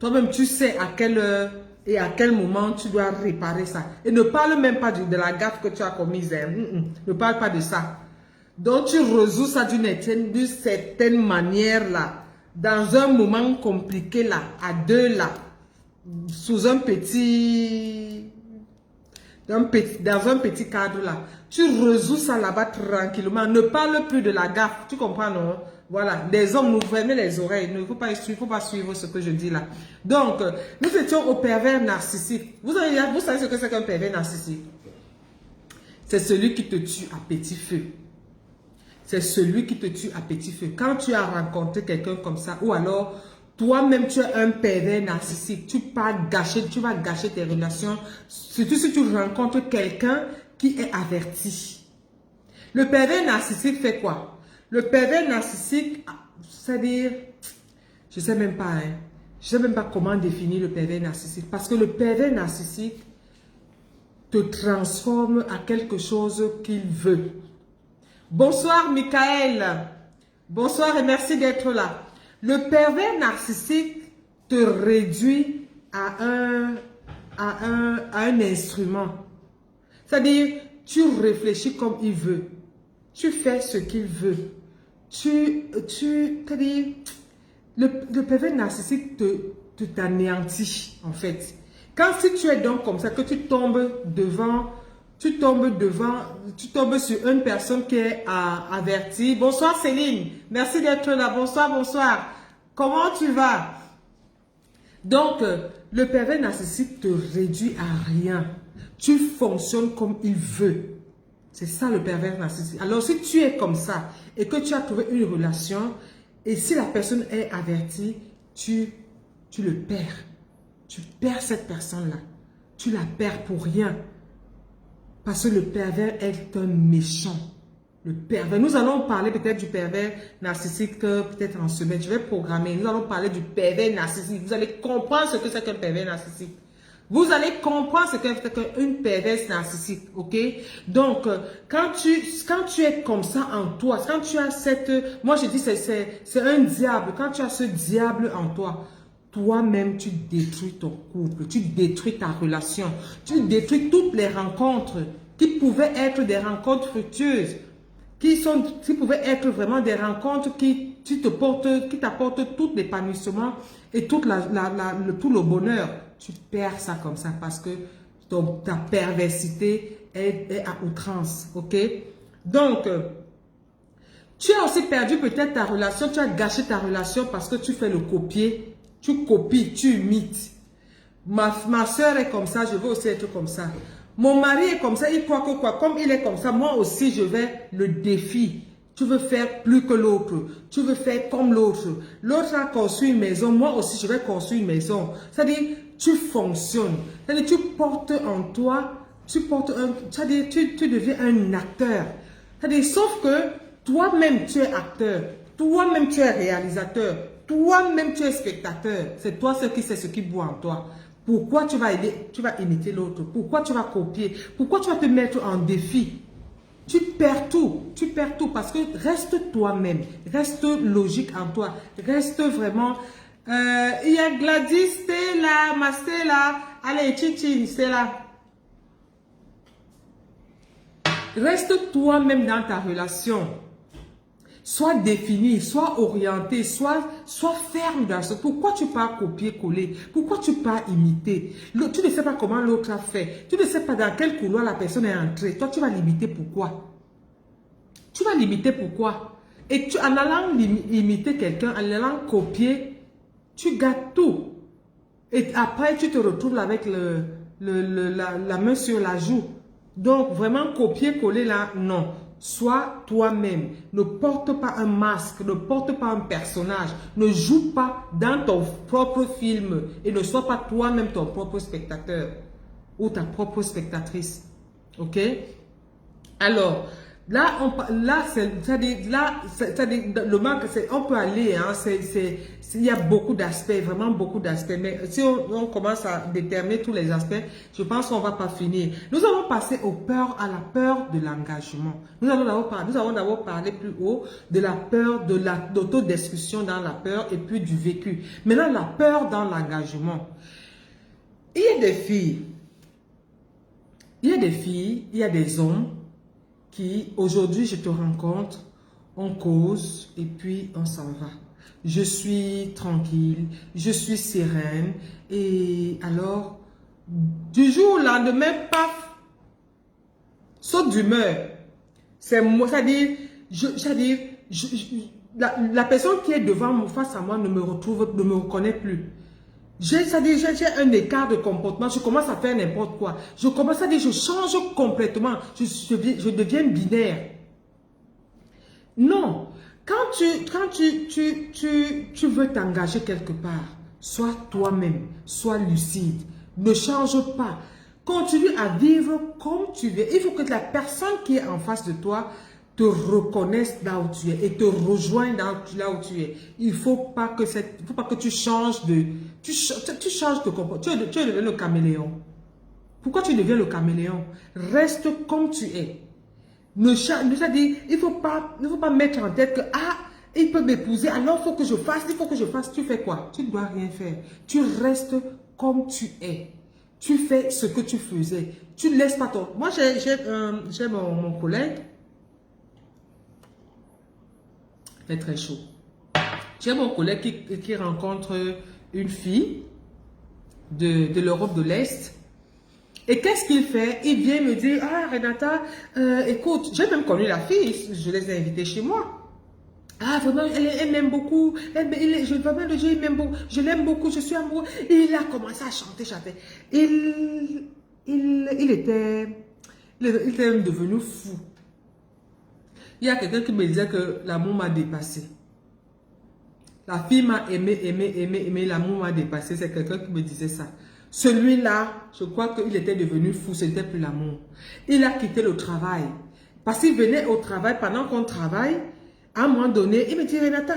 toi-même tu sais à quelle heure et à quel moment tu dois réparer ça. Et ne parle même pas de la gaffe que tu as commise. Ne parle pas de ça. Donc tu résous ça d'une certaine manière là. Dans un moment compliqué là, à deux là, sous un dans un petit cadre là, tu résous ça là-bas tranquillement. Ne parle plus de la gaffe, tu comprends non? Voilà, les hommes, nous fermez les oreilles, il ne faut pas suivre ce que je dis là. Donc, nous étions au pervers narcissique. Vous savez ce que c'est qu'un pervers narcissique? C'est celui qui te tue à petit feu. C'est celui qui te tue à petit feu. Quand tu as rencontré quelqu'un comme ça, ou alors toi-même tu es un pervers narcissique, tu vas gâcher tes relations, surtout si tu rencontres quelqu'un qui est averti. Le pervers narcissique fait quoi? Le pervers narcissique, c'est-à-dire, je ne sais même pas, hein, je ne sais même pas comment définir le pervers narcissique, parce que le pervers narcissique te transforme à quelque chose qu'il veut. Bonsoir Michael, bonsoir et merci d'être là. Le pervers narcissique te réduit à un instrument. C'est-à-dire, tu réfléchis comme il veut, tu fais ce qu'il veut. C'est-à-dire, le pervers narcissique t'anéantit en fait. Quand si tu es donc comme ça, que tu tombes sur une personne qui est avertie. Bonsoir Céline, merci d'être là. Bonsoir, bonsoir. Comment tu vas? Donc, le pervers narcissique te réduit à rien. Tu fonctionnes comme il veut. C'est ça le pervers narcissique. Alors, si tu es comme ça et que tu as trouvé une relation et si la personne est avertie, tu le perds. Tu perds cette personne-là. Tu la perds pour rien. Parce que le pervers est un méchant. Le pervers. Nous allons parler peut-être du pervers narcissique peut-être en semaine. Je vais programmer. Nous allons parler du pervers narcissique. Vous allez comprendre ce que c'est qu'un pervers narcissique. Vous allez comprendre ce que c'est qu'une perverse narcissique. Ok? Donc, quand tu es comme ça en toi, quand tu as moi je dis c'est un diable. Quand tu as ce diable en toi, toi-même, tu détruis ton couple, tu détruis ta relation, tu détruis toutes les rencontres qui pouvaient être des rencontres fructueuses. qui pouvaient être vraiment des rencontres qui t'apportent tout l'épanouissement et tout le bonheur. Tu perds ça comme ça parce que ta perversité est à outrance, ok? Donc, tu as aussi perdu peut-être ta relation, tu as gâché ta relation parce que tu fais le copier, tu copies, tu imites. Ma soeur est comme ça, je veux aussi être comme ça. Mon mari est comme ça, il croit que quoi, comme il est comme ça, moi aussi je vais le défi. Tu veux faire plus que l'autre, tu veux faire comme l'autre. L'autre a construit une maison, moi aussi je vais construire une maison. C'est-à-dire, tu fonctionnes. C'est-à-dire, tu portes en toi, c'est-à-dire, tu deviens un acteur. C'est-à-dire, sauf que toi-même tu es acteur, toi-même tu es réalisateur, toi-même tu es spectateur. C'est toi qui sais ce qui boit en toi. Pourquoi tu vas imiter l'autre? Pourquoi tu vas copier? Pourquoi tu vas te mettre en défi? Tu perds tout parce que reste toi-même, reste logique en toi, reste vraiment... il y a Gladys, Stella, ma Stella, allez, Chichi, Stella. Reste toi-même dans ta relation. Sois défini, sois orienté, sois ferme dans ce. Pourquoi tu pars copier-coller? Pourquoi tu pars imiter? Tu ne sais pas comment l'autre a fait. Tu ne sais pas dans quel couloir la personne est entrée. Toi, tu vas l'imiter pourquoi? Tu vas l'imiter pourquoi? Et en allant imiter quelqu'un, en allant copier, tu gâtes tout. Et après, tu te retrouves avec la main sur la joue. Donc, vraiment, copier-coller là, non. Sois toi-même. Ne porte pas un masque, ne porte pas un personnage. Ne joue pas dans ton propre film et ne sois pas toi-même ton propre spectateur ou ta propre spectatrice. Ok? Alors, là, le manque, on peut aller, hein, il y a beaucoup d'aspects, vraiment beaucoup d'aspects, mais si on commence à déterminer tous les aspects, je pense qu'on ne va pas finir. Nous allons passer à la peur de l'engagement. Nous allons d'abord parler plus haut de la peur de l'autodestruction dans la peur et puis du vécu. Maintenant, la peur dans l'engagement. Il y a des filles, il y a des hommes qui, aujourd'hui, je te rencontre, on cause et puis on s'en va. Je suis tranquille, je suis sereine et alors, du jour au lendemain, paf, saute d'humeur. C'est-à-dire, la personne qui est devant moi, face à moi, ne me reconnaît plus. J'ai un écart de comportement, je commence à faire n'importe quoi. Je commence à dire, je change complètement, je deviens binaire. Non, quand tu veux t'engager quelque part, sois toi-même, sois lucide, ne change pas. Continue à vivre comme tu veux. Il faut que la personne qui est en face de toi te reconnaisse là où tu es et te rejoigne là où tu es. Il ne faut pas que tu changes de... Tu changes de comportement. Tu es devenu le caméléon. Pourquoi tu deviens le caméléon? Reste comme tu es. Il ne faut pas mettre en tête que il peut m'épouser, alors il faut que je fasse. Tu fais quoi? Tu ne dois rien faire. Tu restes comme tu es. Tu fais ce que tu faisais. Tu ne laisses pas ton... Moi, j'ai mon collègue. Il est très chaud. J'ai mon collègue qui rencontre une fille de l'Europe de l'Est. Et qu'est-ce qu'il fait? Il vient me dire, Renata, écoute, j'ai même connu la fille, je les ai invitées chez moi. Vraiment, elle m'aime beaucoup, il m'aime beaucoup, je l'aime beaucoup, je suis amoureux. Et il a commencé à chanter. Il était devenu fou. Il y a quelqu'un qui me disait que l'amour m'a dépassé. La fille m'a aimé, l'amour m'a dépassé. C'est quelqu'un qui me disait ça. Celui-là, je crois qu'il était devenu fou, ce n'était plus l'amour. Il a quitté le travail. Parce qu'il venait au travail, pendant qu'on travaille, à un moment donné, il me dit, Renata,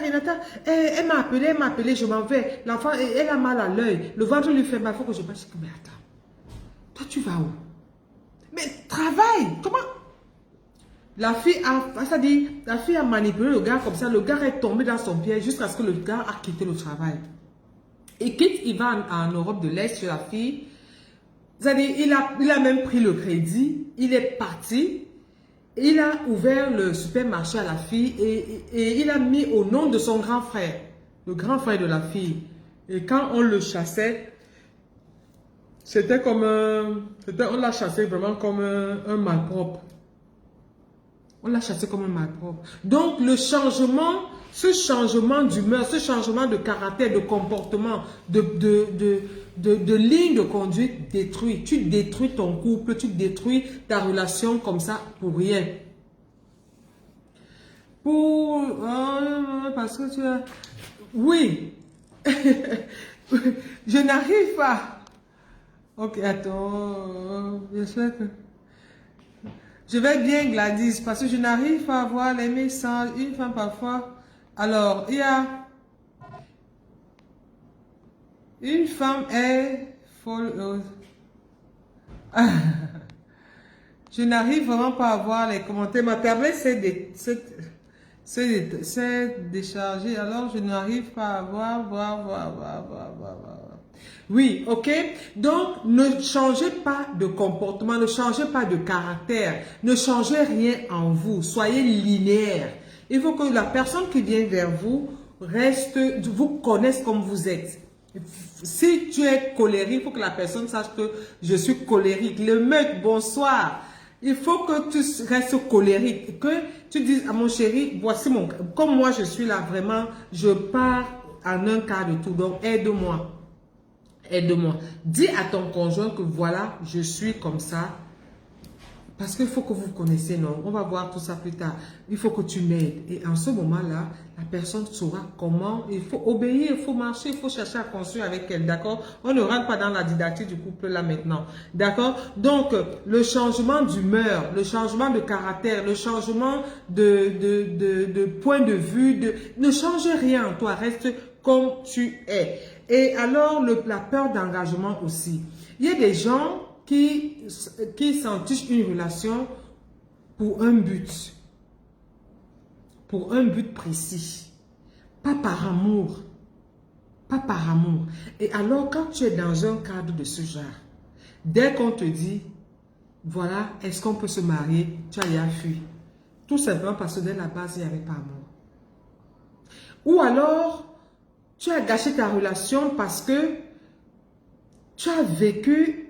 elle m'a appelé, je m'en vais. L'enfant, elle a mal à l'œil. Le ventre lui fait mal, il faut que je passe. Mais attends, toi tu vas où? Mais travaille, comment? La fille a manipulé le gars comme ça. Le gars est tombé dans son piège jusqu'à ce que le gars a quitté le travail. Et quitte, il va en Europe de l'Est chez la fille. C'est-à-dire, il a même pris le crédit. Il est parti. il a ouvert le supermarché à la fille et il a mis au nom de son grand frère, le grand frère de la fille. Et quand on le chassait, c'était comme on l'a chassé vraiment comme un malpropre. On l'a chassé comme un malpropre. Donc le changement, ce changement d'humeur, ce changement de caractère, de comportement, de ligne de conduite détruit. Tu détruis ton couple, tu détruis ta relation comme ça pour rien. Parce que tu as... Oui. Je n'arrive pas. Ok, attends. Je sais que... Je vais bien, Gladys, parce que je n'arrive pas à voir les messages. Une femme parfois. Alors, il y a... Une femme est folle. Je n'arrive vraiment pas à voir les commentaires. Ma tablette s'est déchargée. Alors, je n'arrive pas à voir. Oui, ok. Donc, ne changez pas de comportement, ne changez pas de caractère, ne changez rien en vous. Soyez linéaire. Il faut que la personne qui vient vers vous vous connaisse comme vous êtes. Si tu es colérique, il faut que la personne sache que je suis colérique. Le mec, bonsoir. Il faut que tu restes colérique. Que tu dises à mon chéri, voici mon... Comme moi, je suis là, vraiment, je pars en un quart de tout. Donc, aide-moi. Aide-moi. Dis à ton conjoint que voilà, je suis comme ça. Parce qu'il faut que vous connaissiez, non? On va voir tout ça plus tard. Il faut que tu m'aides. Et en ce moment-là, la personne saura comment. Il faut obéir, il faut marcher, il faut chercher à construire avec elle, d'accord? On ne rentre pas dans la didactique du couple là maintenant, d'accord? Donc, le changement d'humeur, le changement de caractère, le changement de point de vue, ne change rien en toi, reste comme tu es. Et alors, la peur d'engagement aussi. Il y a des gens qui s'entichent une relation pour un but précis, pas par amour, pas par amour. Et alors quand tu es dans un cadre de ce genre, dès qu'on te dit, voilà, est-ce qu'on peut se marier, tu as déjà fui, tout simplement parce que dès la base, il n'y avait pas amour. Ou alors, tu as gâché ta relation parce que tu as vécu,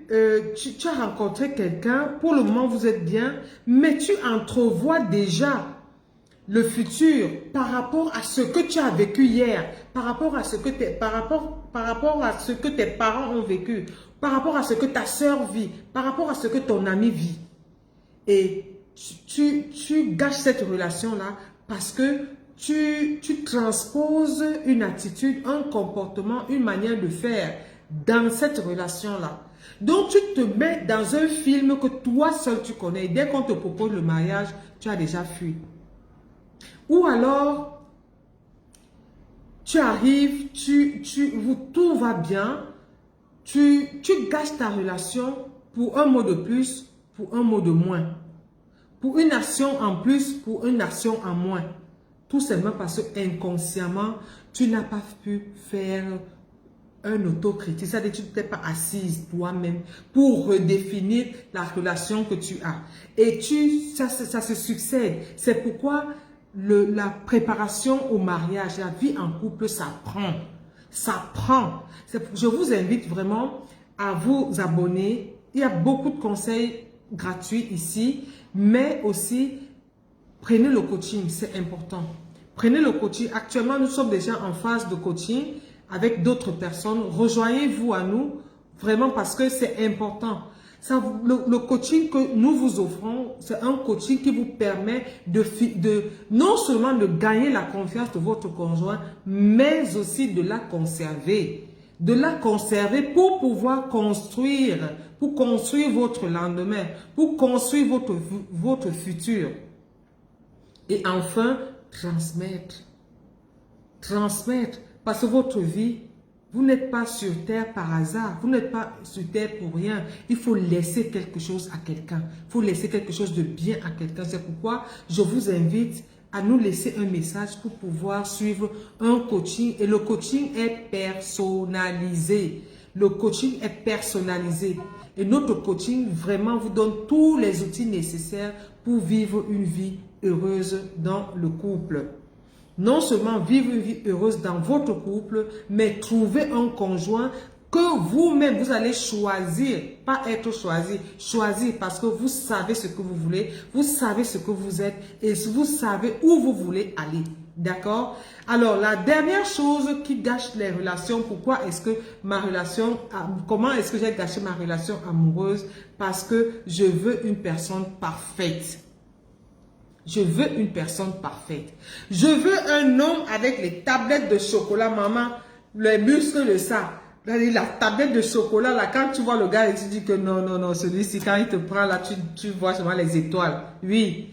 tu as rencontré quelqu'un, pour le moment vous êtes bien, mais tu entrevois déjà le futur par rapport à ce que tu as vécu hier, par rapport à ce que tes parents ont vécu, par rapport à ce que ta soeur vit, par rapport à ce que ton ami vit. Et tu gâches cette relation-là parce que tu transposes une attitude, un comportement, une manière de faire dans cette relation-là. Donc, tu te mets dans un film que toi seul tu connais. Et dès qu'on te propose le mariage, tu as déjà fui. Ou alors, tu arrives, tout va bien, tu gâches ta relation pour un mot de plus, pour un mot de moins. Pour une action en plus, pour une action en moins. Tout simplement parce que inconsciemment, tu n'as pas pu faire un autocritique, c'est-à-dire que tu ne t'es pas assise toi-même pour redéfinir la relation que tu as. Et ça se succède. C'est pourquoi la préparation au mariage, la vie en couple, ça prend. Ça prend. Je vous invite vraiment à vous abonner. Il y a beaucoup de conseils gratuits ici, mais aussi prenez le coaching, c'est important. Prenez le coaching. Actuellement, nous sommes déjà en phase de coaching avec d'autres personnes. Rejoignez-vous à nous vraiment parce que c'est important. Le coaching que nous vous offrons, c'est un coaching qui vous permet non seulement de gagner la confiance de votre conjoint, mais aussi de la conserver. De la conserver pour pouvoir construire votre lendemain, pour construire votre futur. Et enfin, transmettre. Transmettre. Parce que votre vie, vous n'êtes pas sur terre par hasard. Vous n'êtes pas sur terre pour rien. Il faut laisser quelque chose à quelqu'un. Il faut laisser quelque chose de bien à quelqu'un. C'est pourquoi je vous invite à nous laisser un message pour pouvoir suivre un coaching. Et le coaching est personnalisé. Le coaching est personnalisé. Et notre coaching vraiment vous donne tous les outils nécessaires pour vivre une vie heureuse dans le couple. Non seulement vivre une vie heureuse dans votre couple, mais trouver un conjoint que vous-même, vous allez choisir, pas être choisi, choisir parce que vous savez ce que vous voulez, vous savez ce que vous êtes et vous savez où vous voulez aller. D'accord? Alors, la dernière chose qui gâche les relations, pourquoi est-ce que comment est-ce que j'ai gâché ma relation amoureuse? Parce que je veux une personne parfaite. Je veux une personne parfaite. Je veux un homme avec les tablettes de chocolat, maman, les muscles de ça. La tablette de chocolat, là, quand tu vois le gars et tu dis que non, non, non, celui-ci, quand il te prend là, tu vois seulement les étoiles. Oui.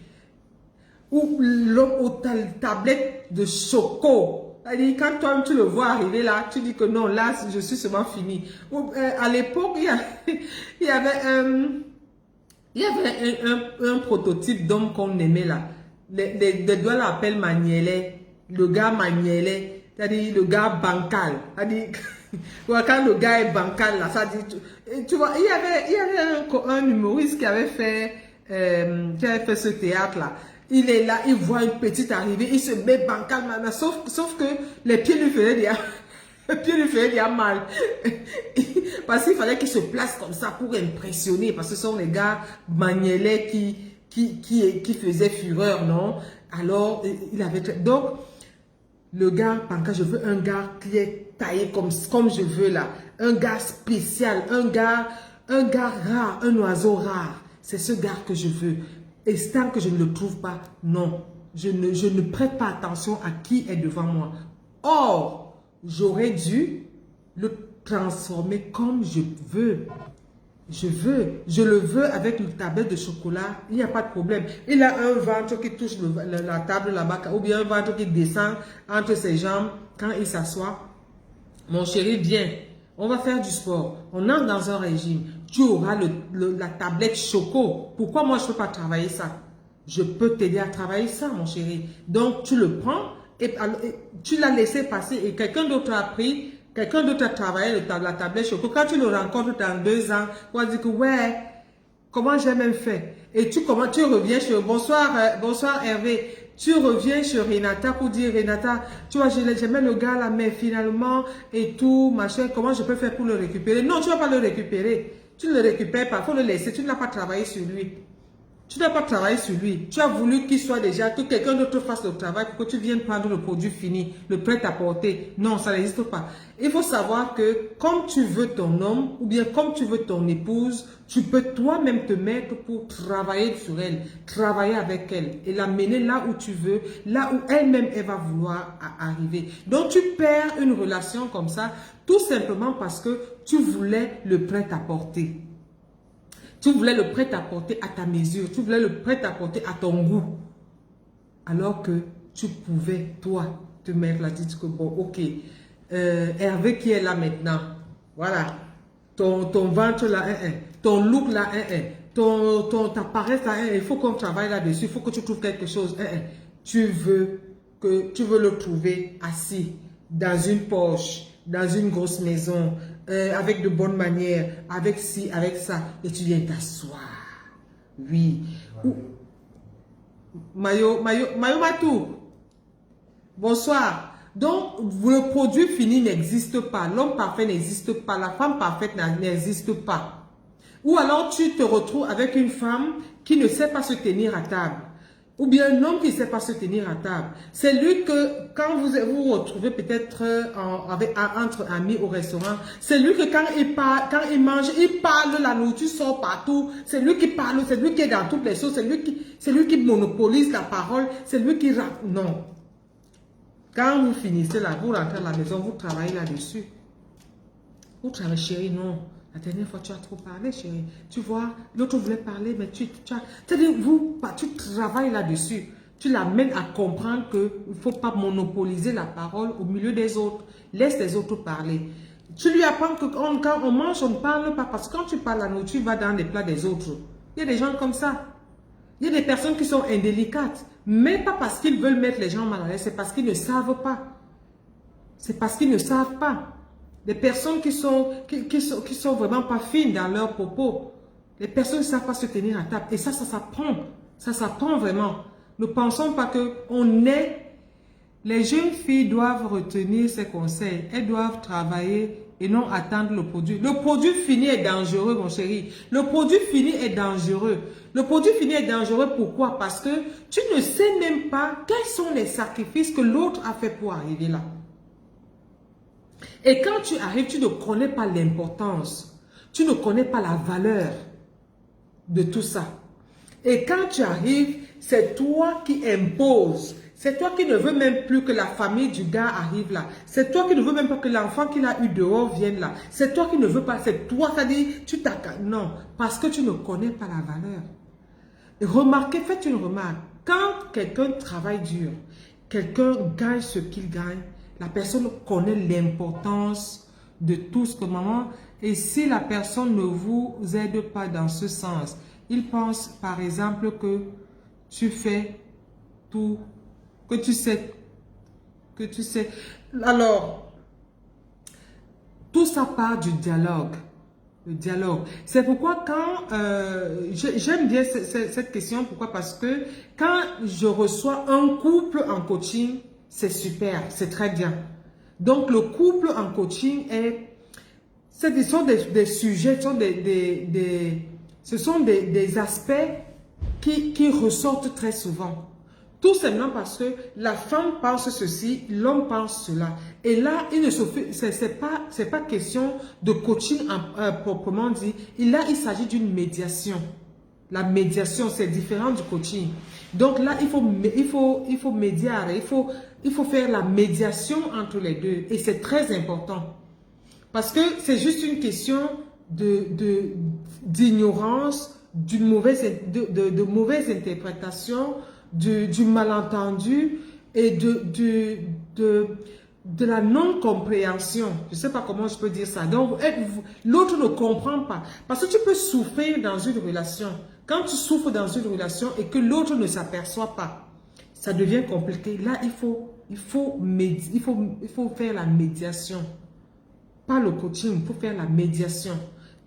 Ou l'homme aux tablettes de choco. C'est-à-dire, quand toi tu le vois arriver là, tu dis que non, là, je suis seulement fini. À l'époque, il y avait un prototype d'homme qu'on aimait là. Les doigts l'appellent Magnélet. Le gars Magnélet. C'est-à-dire, le gars bancal. C'est-à-dire, quand le gars est bancal là, ça dit... Tu vois, il y avait un humoriste qui avait fait ce théâtre là. Il est là, il voit une petite arrivée, il se met bancal, sauf que les pieds lui faisaient déjà, les pieds lui faisaient déjà mal. Parce qu'il fallait qu'il se place comme ça pour impressionner, parce que ce sont les gars magnélés qui faisaient fureur, non? Alors, il avait... Donc, le gars, bancal, je veux un gars qui est taillé comme je veux là. Un gars spécial, un gars rare, un oiseau rare. C'est ce gars que je veux. Et tant que je ne le trouve pas, non, je ne prête pas attention à qui est devant moi. Or, j'aurais dû le transformer comme je veux. Je le veux avec une tablette de chocolat, il n'y a pas de problème. Il a un ventre qui touche la table là-bas, ou bien un ventre qui descend entre ses jambes quand il s'assoit. Mon chéri, viens, on va faire du sport. On entre dans un régime. Tu auras la tablette choco. Pourquoi moi je ne peux pas travailler ça? Je peux t'aider à travailler ça, mon chéri. Donc, tu le prends et tu l'as laissé passer et quelqu'un d'autre a pris, quelqu'un d'autre a travaillé la tablette choco. Quand tu le rencontres dans 2 ans, tu vas dire que ouais, comment j'ai même fait? Et tu reviens sur bonsoir Hervé. Tu reviens sur Renata pour dire Renata, tu vois, j'aimais le gars là, mais finalement, et tout, machin, comment je peux faire pour le récupérer? Non, tu ne vas pas le récupérer. Tu ne le récupères pas, il faut le laisser. Tu n'as pas travaillé sur lui. Tu n'as pas travaillé sur lui. Tu as voulu qu'il soit déjà, que quelqu'un d'autre fasse le travail pour que tu viennes prendre le produit fini, le prêt à porter. Non, ça n'existe pas. Il faut savoir que comme tu veux ton homme ou bien comme tu veux ton épouse, tu peux toi-même te mettre pour travailler sur elle, travailler avec elle et l'amener là où tu veux, là où elle-même elle va vouloir arriver. Donc tu perds une relation comme ça tout simplement parce que tu voulais le prêt à porter. Tu voulais le prêt-à-porter à ta mesure. Tu voulais le prêt-à-porter à ton goût. Alors que tu pouvais, toi, te mettre là, dire que bon, ok, Hervé qui est là maintenant, voilà, ton ventre là, ton look là, ta paresse là, il faut qu'on travaille là-dessus, il faut que tu trouves quelque chose. Tu veux le trouver assis dans une poche, dans une grosse maison, avec de bonnes manières, avec ci, avec ça, et tu viens t'asseoir. Oui. Mayo Matou. Bonsoir. Donc, le produit fini n'existe pas. L'homme parfait n'existe pas. La femme parfaite n'existe pas. Ou alors, tu te retrouves avec une femme qui ne sait pas se tenir à table. Ou bien un homme qui ne sait pas se tenir à table. C'est lui que, quand vous vous retrouvez peut-être entre amis au restaurant, c'est lui que quand il mange, il parle, la nourriture sort partout. C'est lui qui parle, c'est lui qui est dans toutes les choses, c'est lui qui monopolise la parole, c'est lui qui... Non. Quand vous finissez là, vous rentrez à la maison, vous travaillez là-dessus. Vous travaillez, chérie, non. La dernière fois, tu as trop parlé, chérie. Tu vois, l'autre voulait parler, mais tu as... C'est-à-dire, tu travailles là-dessus. Tu l'amènes à comprendre qu'il ne faut pas monopoliser la parole au milieu des autres. Laisse les autres parler. Tu lui apprends que quand on mange, on ne parle pas. Parce que quand tu parles à nous, tu vas dans les plats des autres. Il y a des gens comme ça. Il y a des personnes qui sont indélicates. Mais pas parce qu'ils veulent mettre les gens mal à l'aise, c'est parce qu'ils ne savent pas. C'est parce qu'ils ne savent pas. Des personnes qui sont vraiment pas fines dans leurs propos. Les personnes ne savent pas se tenir à table. Et ça s'apprend. Ça s'apprend vraiment. Ne pensons pas qu'on est... Les jeunes filles doivent retenir ces conseils. Elles doivent travailler et non attendre le produit. Le produit fini est dangereux, mon chéri. Le produit fini est dangereux. Le produit fini est dangereux, pourquoi? Parce que tu ne sais même pas quels sont les sacrifices que l'autre a fait pour arriver là. Et quand tu arrives, tu ne connais pas l'importance. Tu ne connais pas la valeur de tout ça. Et quand tu arrives, c'est toi qui imposes. C'est toi qui ne veux même plus que la famille du gars arrive là. C'est toi qui ne veux même pas que l'enfant qu'il a eu dehors vienne là. C'est toi qui ne veux pas. C'est toi qui as dit, tu t'as... Non, parce que tu ne connais pas la valeur. Et remarquez, faites une remarque. Quand quelqu'un travaille dur, quelqu'un gagne ce qu'il gagne, la personne connaît l'importance de tout ce que maman... Et si la personne ne vous aide pas dans ce sens, il pense par exemple que tu fais tout, que tu sais. Alors, tout ça part du dialogue. Le dialogue. C'est pourquoi quand, j'aime bien cette question, pourquoi? Parce que quand je reçois un couple en coaching, c'est super, c'est très bien. Donc, le couple en coaching ce sont des sujets, ce sont des aspects qui ressortent très souvent. Tout simplement parce que la femme pense ceci, l'homme pense cela. Et là, c'est pas question de coaching proprement dit. Il s'agit d'une médiation. La médiation, c'est différent du coaching. Donc là, il faut médier, il faut faire la médiation entre les deux. Et c'est très important. Parce que c'est juste une question d'ignorance, de mauvaise interprétation, du malentendu et de la non-compréhension. Je ne sais pas comment je peux dire ça. Donc, l'autre ne comprend pas. Parce que tu peux souffrir dans une relation. Quand tu souffres dans une relation et que l'autre ne s'aperçoit pas, ça devient compliqué. Là, il faut faire la médiation. Pas le coaching, il faut faire la médiation.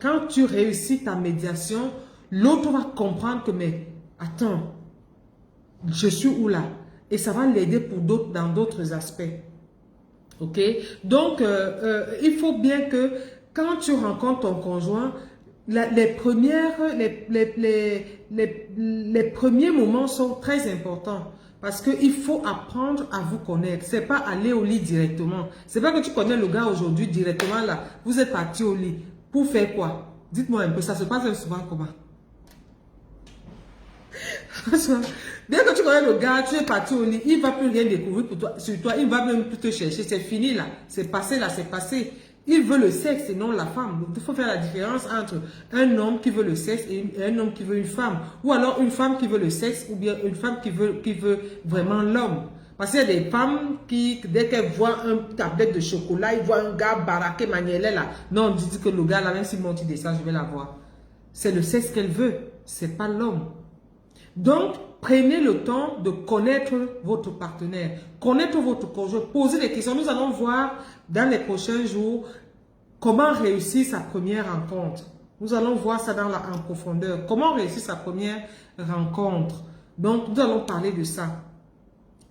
Quand tu réussis ta médiation, l'autre va comprendre que, mais attends, je suis où là? Et ça va l'aider dans d'autres aspects. Ok? Donc, il faut bien que quand tu rencontres ton conjoint, les premiers moments sont très importants. Parce qu'il faut apprendre à vous connaître. C'est pas aller au lit directement. C'est pas que tu connais le gars aujourd'hui directement là. Vous êtes parti au lit. Pour faire quoi? Dites-moi un peu, ça se passe souvent comment? Dès que tu connais le gars, tu es parti au lit, il ne va plus rien découvrir sur toi. Il ne va même plus te chercher. C'est fini là. C'est passé là, c'est passé. Il veut le sexe et non la femme. Donc, il faut faire la différence entre un homme qui veut le sexe et un homme qui veut une femme. Ou alors une femme qui veut le sexe ou bien une femme qui veut vraiment l'homme. Parce qu'il y a des femmes qui, dès qu'elles voient un tablette de chocolat, ils voient un gars baraqué, manielé là. Non, on dit que le gars là, même s'il monte, il descend, je vais l'avoir. C'est le sexe qu'elle veut. C'est pas l'homme. Donc, prenez le temps de connaître votre partenaire, connaître votre conjoint, posez des questions. Nous allons voir dans les prochains jours comment réussir sa première rencontre. Nous allons voir ça en profondeur. Comment réussir sa première rencontre. Donc, nous allons parler de ça.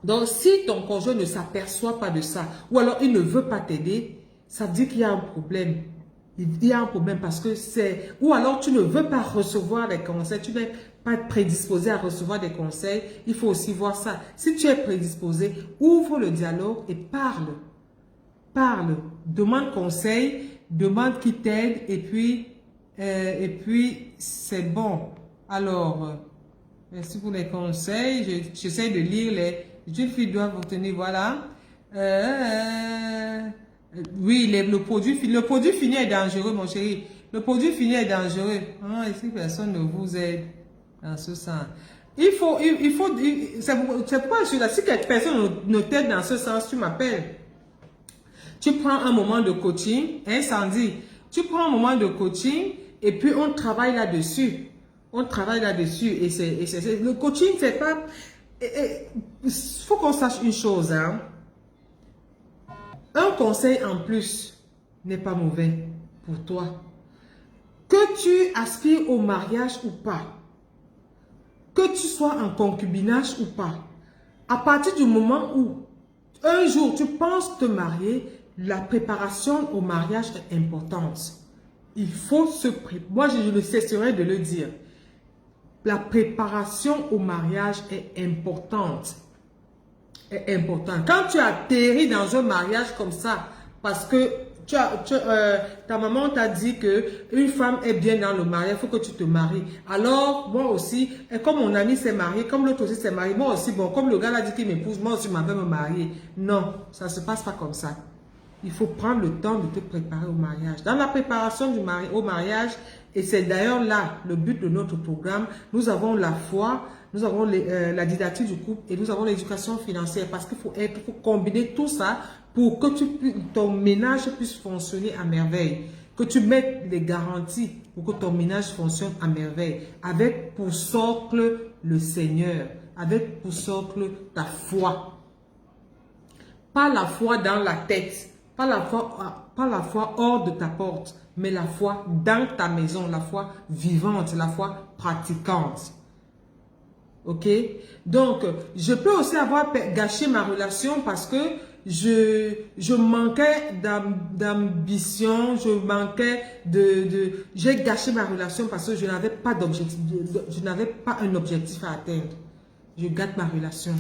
Donc, si ton conjoint ne s'aperçoit pas de ça, ou alors il ne veut pas t'aider, ça veut dire qu'il y a un problème. Il y a un problème parce que c'est... Ou alors tu ne veux pas recevoir des conseils, tu n'es pas prédisposé à recevoir des conseils. Il faut aussi voir ça. Si tu es prédisposé, ouvre le dialogue et parle. Parle. Demande conseil, demande qui t'aide et puis c'est bon. Alors, merci pour les conseils. J'essaie de lire les... Jeunes filles doivent obtenir, voilà. Oui, le produit fini est dangereux, mon chéri. Le produit fini est dangereux. Ah, ici, personne ne vous aide dans ce sens. C'est pourquoi je suis là. Si quelque personne ne t'aide dans ce sens, tu m'appelles. Tu prends un moment de coaching, hein, Sandy. Tu prends un moment de coaching et puis on travaille là-dessus. On travaille là-dessus. Et le coaching, c'est pas... Il faut qu'on sache une chose, hein. Un conseil en plus n'est pas mauvais pour toi. Que tu aspires au mariage ou pas, que tu sois en concubinage ou pas, à partir du moment où un jour tu penses te marier, la préparation au mariage est importante. Il faut se préparer. Moi, je ne cesserai de le dire. La préparation au mariage est importante. Est important. Quand tu atterris dans un mariage comme ça, parce que ta maman t'a dit que une femme est bien dans le mariage, il faut que tu te maries. Alors, moi aussi, et comme mon ami s'est marié, comme l'autre aussi s'est marié, moi aussi, bon, comme le gars a dit qu'il m'épouse, moi aussi, je m'en vais me marier. Non, ça ne se passe pas comme ça. Il faut prendre le temps de te préparer au mariage. Dans la préparation au mariage, et c'est d'ailleurs là le but de notre programme, nous avons la foi, nous avons la didactique du couple et nous avons l'éducation financière parce qu'il faut combiner tout ça pour que ton ménage puisse fonctionner à merveille. Que tu mettes les garanties pour que ton ménage fonctionne à merveille. Avec pour socle le Seigneur, avec pour socle ta foi. Pas la foi dans la tête. Pas la foi hors de ta porte, mais la foi dans ta maison, la foi vivante, la foi pratiquante. Ok? Donc, je peux aussi avoir gâché ma relation parce que je manquais d'ambition, j'ai gâché ma relation parce que je n'avais pas d'objectif, je n'avais pas un objectif à atteindre. Je gâte ma relation.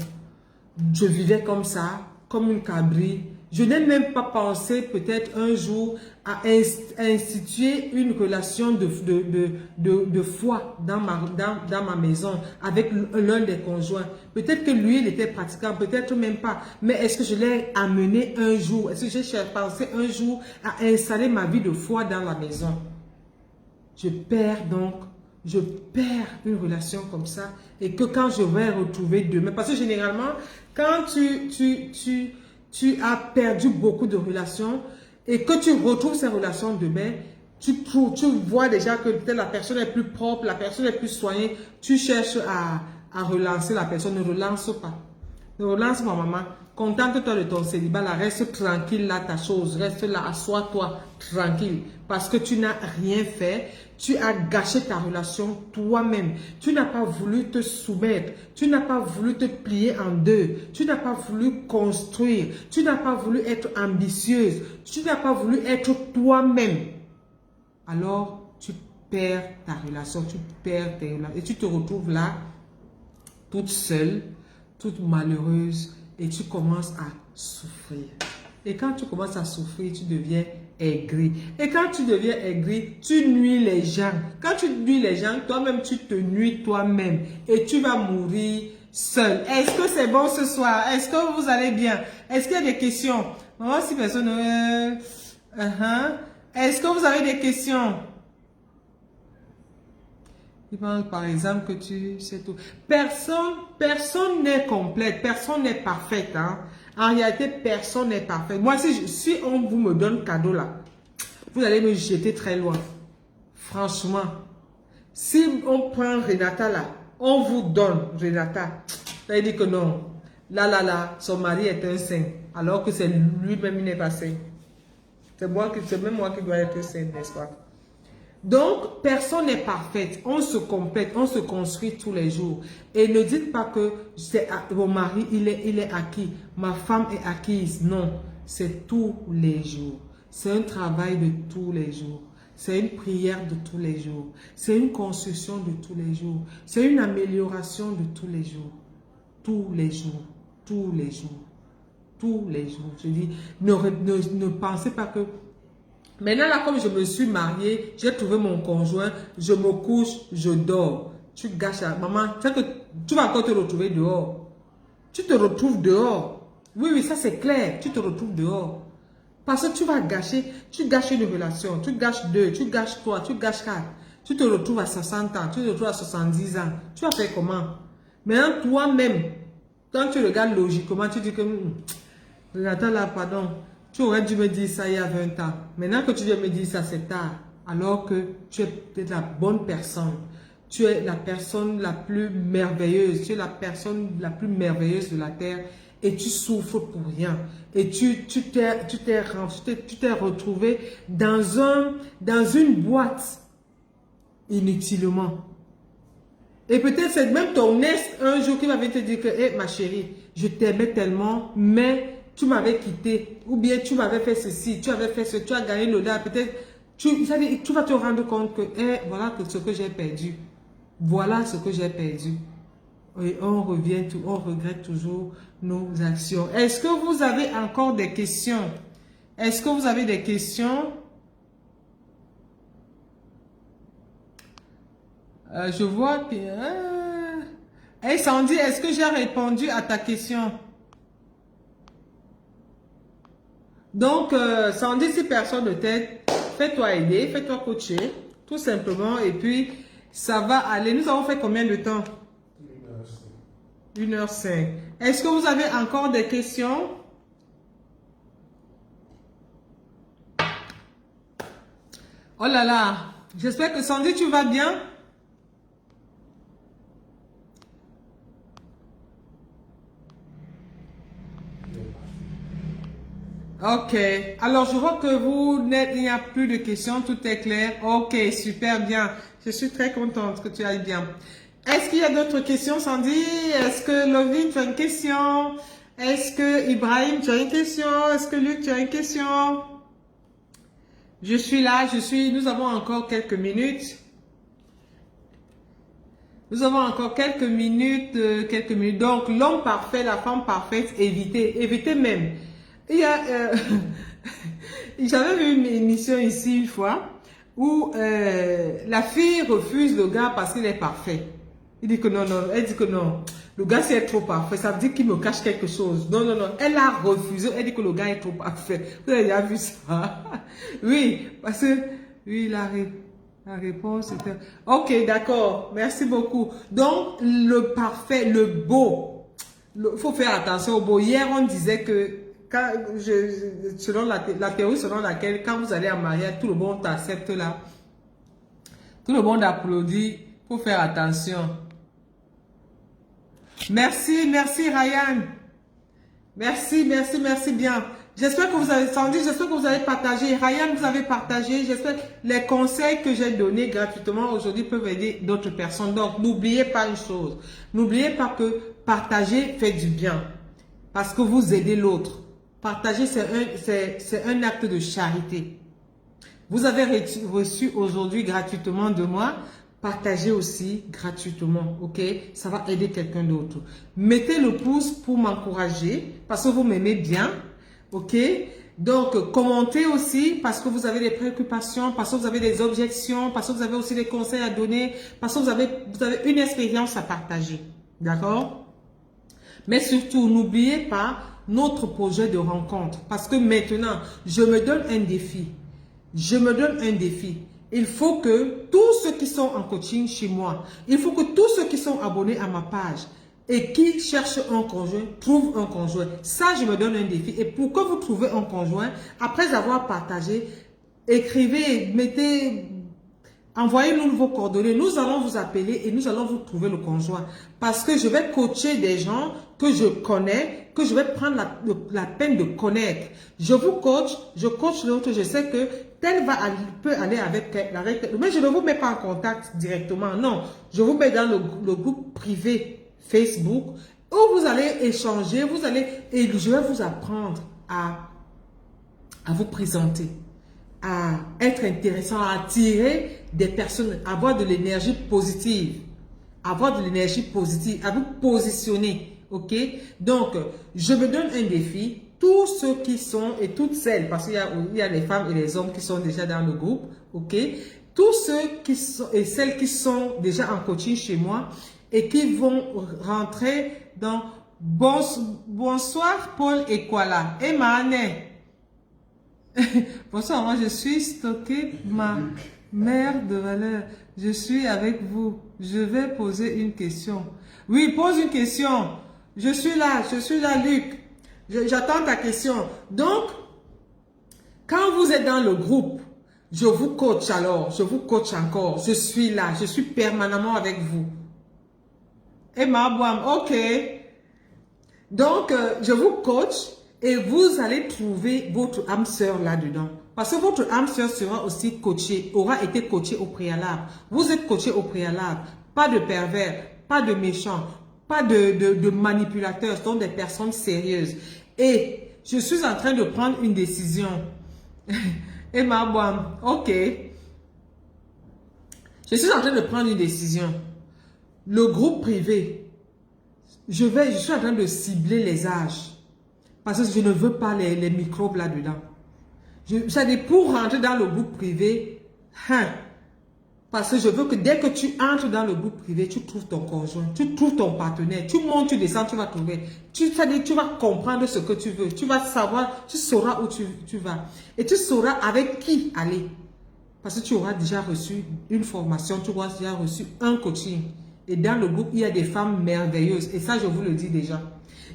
Je vivais comme ça, comme une cabri. Je n'ai même pas pensé peut-être un jour à instituer une relation de foi dans ma maison avec l'un des conjoints. Peut-être que lui, il était pratiquant, peut-être même pas. Mais est-ce que je l'ai amené un jour? Est-ce que j'ai pensé un jour à installer ma vie de foi dans la maison? Je perds une relation comme ça. Et que quand je vais retrouver demain, parce que généralement, quand tu as perdu beaucoup de relations et que tu retrouves ces relations demain, tu vois déjà que peut-être la personne est plus propre, la personne est plus soignée, tu cherches à relancer la personne, ne relance pas. Ne relance pas, maman. Contente-toi de ton célibat, là, reste tranquille là, ta chose, reste là, assois-toi tranquille. Parce que tu n'as rien fait, tu as gâché ta relation toi-même. Tu n'as pas voulu te soumettre, tu n'as pas voulu te plier en deux, tu n'as pas voulu construire, tu n'as pas voulu être ambitieuse, tu n'as pas voulu être toi-même. Alors, tu perds ta relation, tu perds tes relations et tu te retrouves là, toute seule, toute malheureuse et tu commences à souffrir. Et quand tu commences à souffrir, tu deviens aigri. Et quand tu deviens aigri, tu nuis les gens. Quand tu nuis les gens, toi-même, tu te nuis toi-même. Et tu vas mourir seul. Est-ce que c'est bon ce soir? Est-ce que vous allez bien? Est-ce qu'il y a des questions? Moi, si personne... Est-ce que vous avez des questions? Par exemple, que tu sais tout. Personne n'est complète, personne n'est parfaite. Hein? En réalité, personne n'est parfait. Moi, si on vous me donne cadeau là, vous allez me jeter très loin. Franchement, si on prend Renata là, on vous donne Renata. Ça veut dire que non. Là, son mari est un saint. Alors que c'est lui-même, il n'est pas saint. C'est même moi qui dois être saint, n'est-ce pas? Donc, personne n'est parfaite. On se complète, on se construit tous les jours. Et ne dites pas que mon mari, il est acquis. Ma femme est acquise. Non, c'est tous les jours. C'est un travail de tous les jours. C'est une prière de tous les jours. C'est une construction de tous les jours. C'est une amélioration de tous les jours. Tous les jours. Tous les jours. Tous les jours. Je dis, ne pensez pas que... Maintenant, là, comme je me suis mariée, j'ai trouvé mon conjoint, je me couche, je dors. Tu gâches à maman, tu sais que tu vas encore te retrouver dehors. Tu te retrouves dehors. Oui, ça c'est clair. Tu te retrouves dehors. Parce que tu vas gâcher, tu gâches une relation, tu gâches deux, tu gâches trois, tu gâches quatre. Tu te retrouves à 60 ans, tu te retrouves à 70 ans. Tu vas faire comment? Maintenant, toi-même, quand tu regardes logiquement, tu dis que, attends là, pardon. Tu aurais dû me dire ça il y a 20 ans. Maintenant que tu viens me dire ça, c'est tard. Alors que tu es peut-être la bonne personne. Tu es la personne la plus merveilleuse. Tu es la personne la plus merveilleuse de la terre. et tu souffres pour rien. Et tu t'es retrouvé dans une boîte inutilement. Et peut-être c'est même ton ex un jour qui m'avait te dire que, hey, ma chérie, je t'aimais tellement, mais tu m'avais quitté. Ou bien tu m'avais fait ceci, tu avais fait ce, tu as gagné l'audace. Peut-être, tu vas te rendre compte que, hey, voilà ce que j'ai perdu. Voilà ce que j'ai perdu. Et on revient, on regrette toujours nos actions. Est-ce que vous avez encore des questions? Est-ce que vous avez des questions? Je vois que... Hey Sandy, est-ce que j'ai répondu à ta question? Donc, Sandy, si personne ne t'aide, fais-toi aider, fais-toi coacher, tout simplement. Et puis, ça va aller. Nous avons fait combien de temps? 1h05. Est-ce que vous avez encore des questions? Oh là là, j'espère que Sandy, tu vas bien? Ok, alors je vois que il n'y a plus de questions, tout est clair. Ok, super bien. Je suis très contente que tu ailles bien. Est-ce qu'il y a d'autres questions, Sandy? Est-ce que Lovine, tu as une question? Est-ce que Ibrahim, tu as une question? Est-ce que Luc, tu as une question? Je suis là, nous avons encore quelques minutes. Nous avons encore quelques minutes. Donc, l'homme parfait, la femme parfaite, évitez même. Il y a, j'avais vu une émission ici une fois où la fille refuse le gars parce qu'il est parfait. Il dit que non, non, elle dit que non. Le gars, c'est trop parfait, ça veut dire qu'il me cache quelque chose. Non, non, non. Elle a refusé, elle dit que le gars est trop parfait. Vous avez déjà vu ça? Oui, parce que, oui, la réponse était... Ok, d'accord, merci beaucoup. Donc, le parfait, le beau, il faut faire attention au beau. Hier, on disait que selon la théorie selon laquelle quand vous allez en mariage, tout le monde t'accepte là. Tout le monde applaudit. Il faut faire attention. Merci, merci Ryan. Merci, merci, merci bien. J'espère que vous avez entendu, j'espère que vous avez partagé. Ryan, vous avez partagé. J'espère que les conseils que j'ai donnés gratuitement aujourd'hui peuvent aider d'autres personnes. Donc, n'oubliez pas une chose. N'oubliez pas que partager fait du bien. Parce que vous aidez l'autre. Partager, c'est un acte de charité. Vous avez reçu aujourd'hui gratuitement de moi. Partagez aussi gratuitement, ok? Ça va aider quelqu'un d'autre. Mettez le pouce pour m'encourager parce que vous m'aimez bien, ok? Donc, commentez aussi parce que vous avez des préoccupations, parce que vous avez des objections, parce que vous avez aussi des conseils à donner, parce que vous avez une expérience à partager, d'accord? Mais surtout, n'oubliez pas notre projet de rencontre parce que maintenant, je me donne un défi. Je me donne un défi. Il faut que tous ceux qui sont en coaching chez moi, il faut que tous ceux qui sont abonnés à ma page et qui cherchent un conjoint, trouvent un conjoint. Ça, je me donne un défi. Et pour que vous trouvez un conjoint, après avoir partagé, écrivez, envoyez-nous vos coordonnées. Nous allons vous appeler et nous allons vous trouver le conjoint. Parce que je vais coacher des gens que je connais, que je vais prendre la peine de connaître. Je vous coach, je coach l'autre, je sais que tel peut aller avec mais je ne vous mets pas en contact directement, non. Je vous mets dans le groupe privé Facebook où vous allez échanger, et je vais vous apprendre à vous présenter, à être intéressant, à attirer des personnes, à avoir de l'énergie positive, à vous positionner, ok? Donc, je me donne un défi. Tous ceux qui sont, et toutes celles, parce qu'il y a les femmes et les hommes qui sont déjà dans le groupe, ok? Tous ceux qui sont, et celles qui sont déjà en coaching chez moi, et qui vont rentrer dans bonsoir Paul Ekwala. Et Maane. Bonsoir, moi je suis stocké, ma mère de valeur. Je suis avec vous. Je vais poser une question. Oui, pose une question. Je suis là, Luc. J'attends ta question. Donc, quand vous êtes dans le groupe, je vous coach alors, je vous coach encore. Je suis là, je suis permanemment avec vous. Emma Boam, ok. Donc, je vous coach et vous allez trouver votre âme sœur là-dedans. Parce que votre âme sœur sera aussi coachée, aura été coachée au préalable. Vous êtes coaché au préalable. Pas de pervers, pas de méchants, pas de manipulateurs. Ce sont des personnes sérieuses. Et je suis en train de prendre une décision. Et ma bonne, ok. Je suis en train de prendre une décision. Le groupe privé, je suis en train de cibler les âges. Parce que je ne veux pas les microbes là-dedans. C'est-à-dire, pour rentrer dans le groupe privé, parce que je veux que dès que tu entres dans le groupe privé, tu trouves ton conjoint, tu trouves ton partenaire, tu montes, tu descends, tu vas trouver. C'est-à-dire, tu vas comprendre ce que tu veux, tu vas savoir, tu sauras où tu vas. Et tu sauras avec qui aller. Parce que tu auras déjà reçu une formation, tu auras déjà reçu un coaching. Et dans le groupe, il y a des femmes merveilleuses. Et ça, je vous le dis déjà.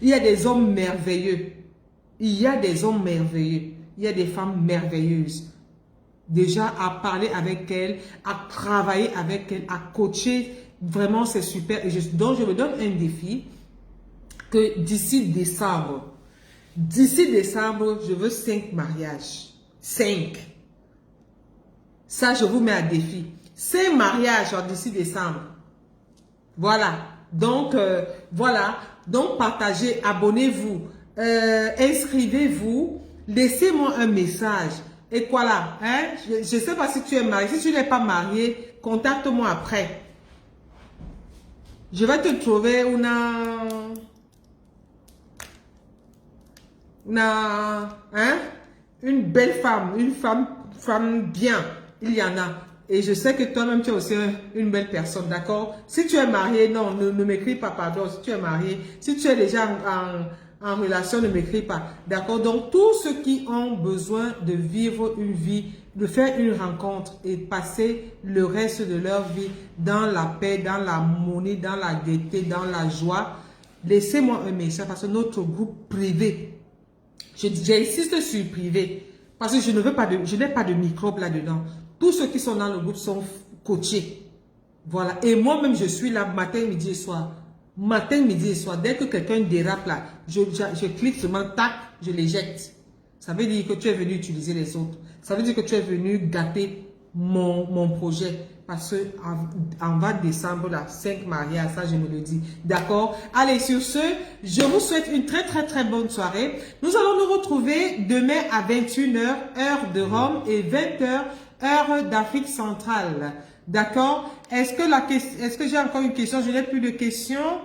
Il y a des hommes merveilleux. Il y a des hommes merveilleux. Il y a des femmes merveilleuses. Déjà, à parler avec elles, à travailler avec elles, à coacher. Vraiment, c'est super. Et donc, je me donne un défi que d'ici décembre, je veux 5 mariages. 5. Ça, je vous mets à défi. 5 mariages d'ici décembre. Voilà. Donc, voilà. Donc, partagez, abonnez-vous, inscrivez-vous, laissez-moi un message. Et voilà. Hein? Je ne sais pas si tu es marié. Si tu n'es pas marié, contacte-moi après. Je vais te trouver une belle femme, une femme bien. Il y en a. Et je sais que toi-même, tu es aussi une belle personne, d'accord? Si tu es marié, non, ne m'écris pas, pardon. Si tu es marié, si tu es déjà en relation, ne m'écris pas, d'accord? Donc, tous ceux qui ont besoin de vivre une vie, de faire une rencontre et passer le reste de leur vie dans la paix, dans l'harmonie, dans la gaieté, dans la joie, laissez-moi un message parce que notre groupe privé, j'insiste sur privé, parce que je n'ai pas de microbes là-dedans. Tous ceux qui sont dans le groupe sont coachés. Voilà. Et moi-même, je suis là matin, midi et soir. Matin, midi et soir. Dès que quelqu'un dérape là, je clique sur mon tac, je l'éjecte. Ça veut dire que tu es venu utiliser les autres. Ça veut dire que tu es venu gâter mon projet. Parce que en 20 décembre, là, 5 mariages, ça je me le dis. D'accord? Allez, sur ce, je vous souhaite une très très très bonne soirée. Nous allons nous retrouver demain à 21h, heure de Rome, et 20h, heure d'Afrique centrale. D'accord? Est-ce que j'ai encore une question? Je n'ai plus de questions.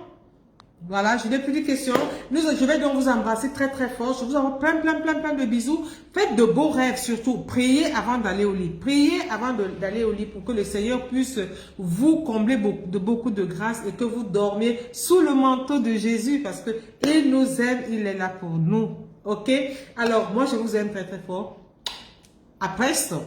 Voilà, je n'ai plus de questions. Je vais donc vous embrasser très très fort. Je vous envoie plein de bisous. Faites de beaux rêves surtout. Priez avant d'aller au lit. Priez avant d'aller au lit pour que le Seigneur puisse vous combler beaucoup de grâce et que vous dormiez sous le manteau de Jésus parce que il nous aime, il est là pour nous. Ok? Alors, moi je vous aime très très fort. À presto.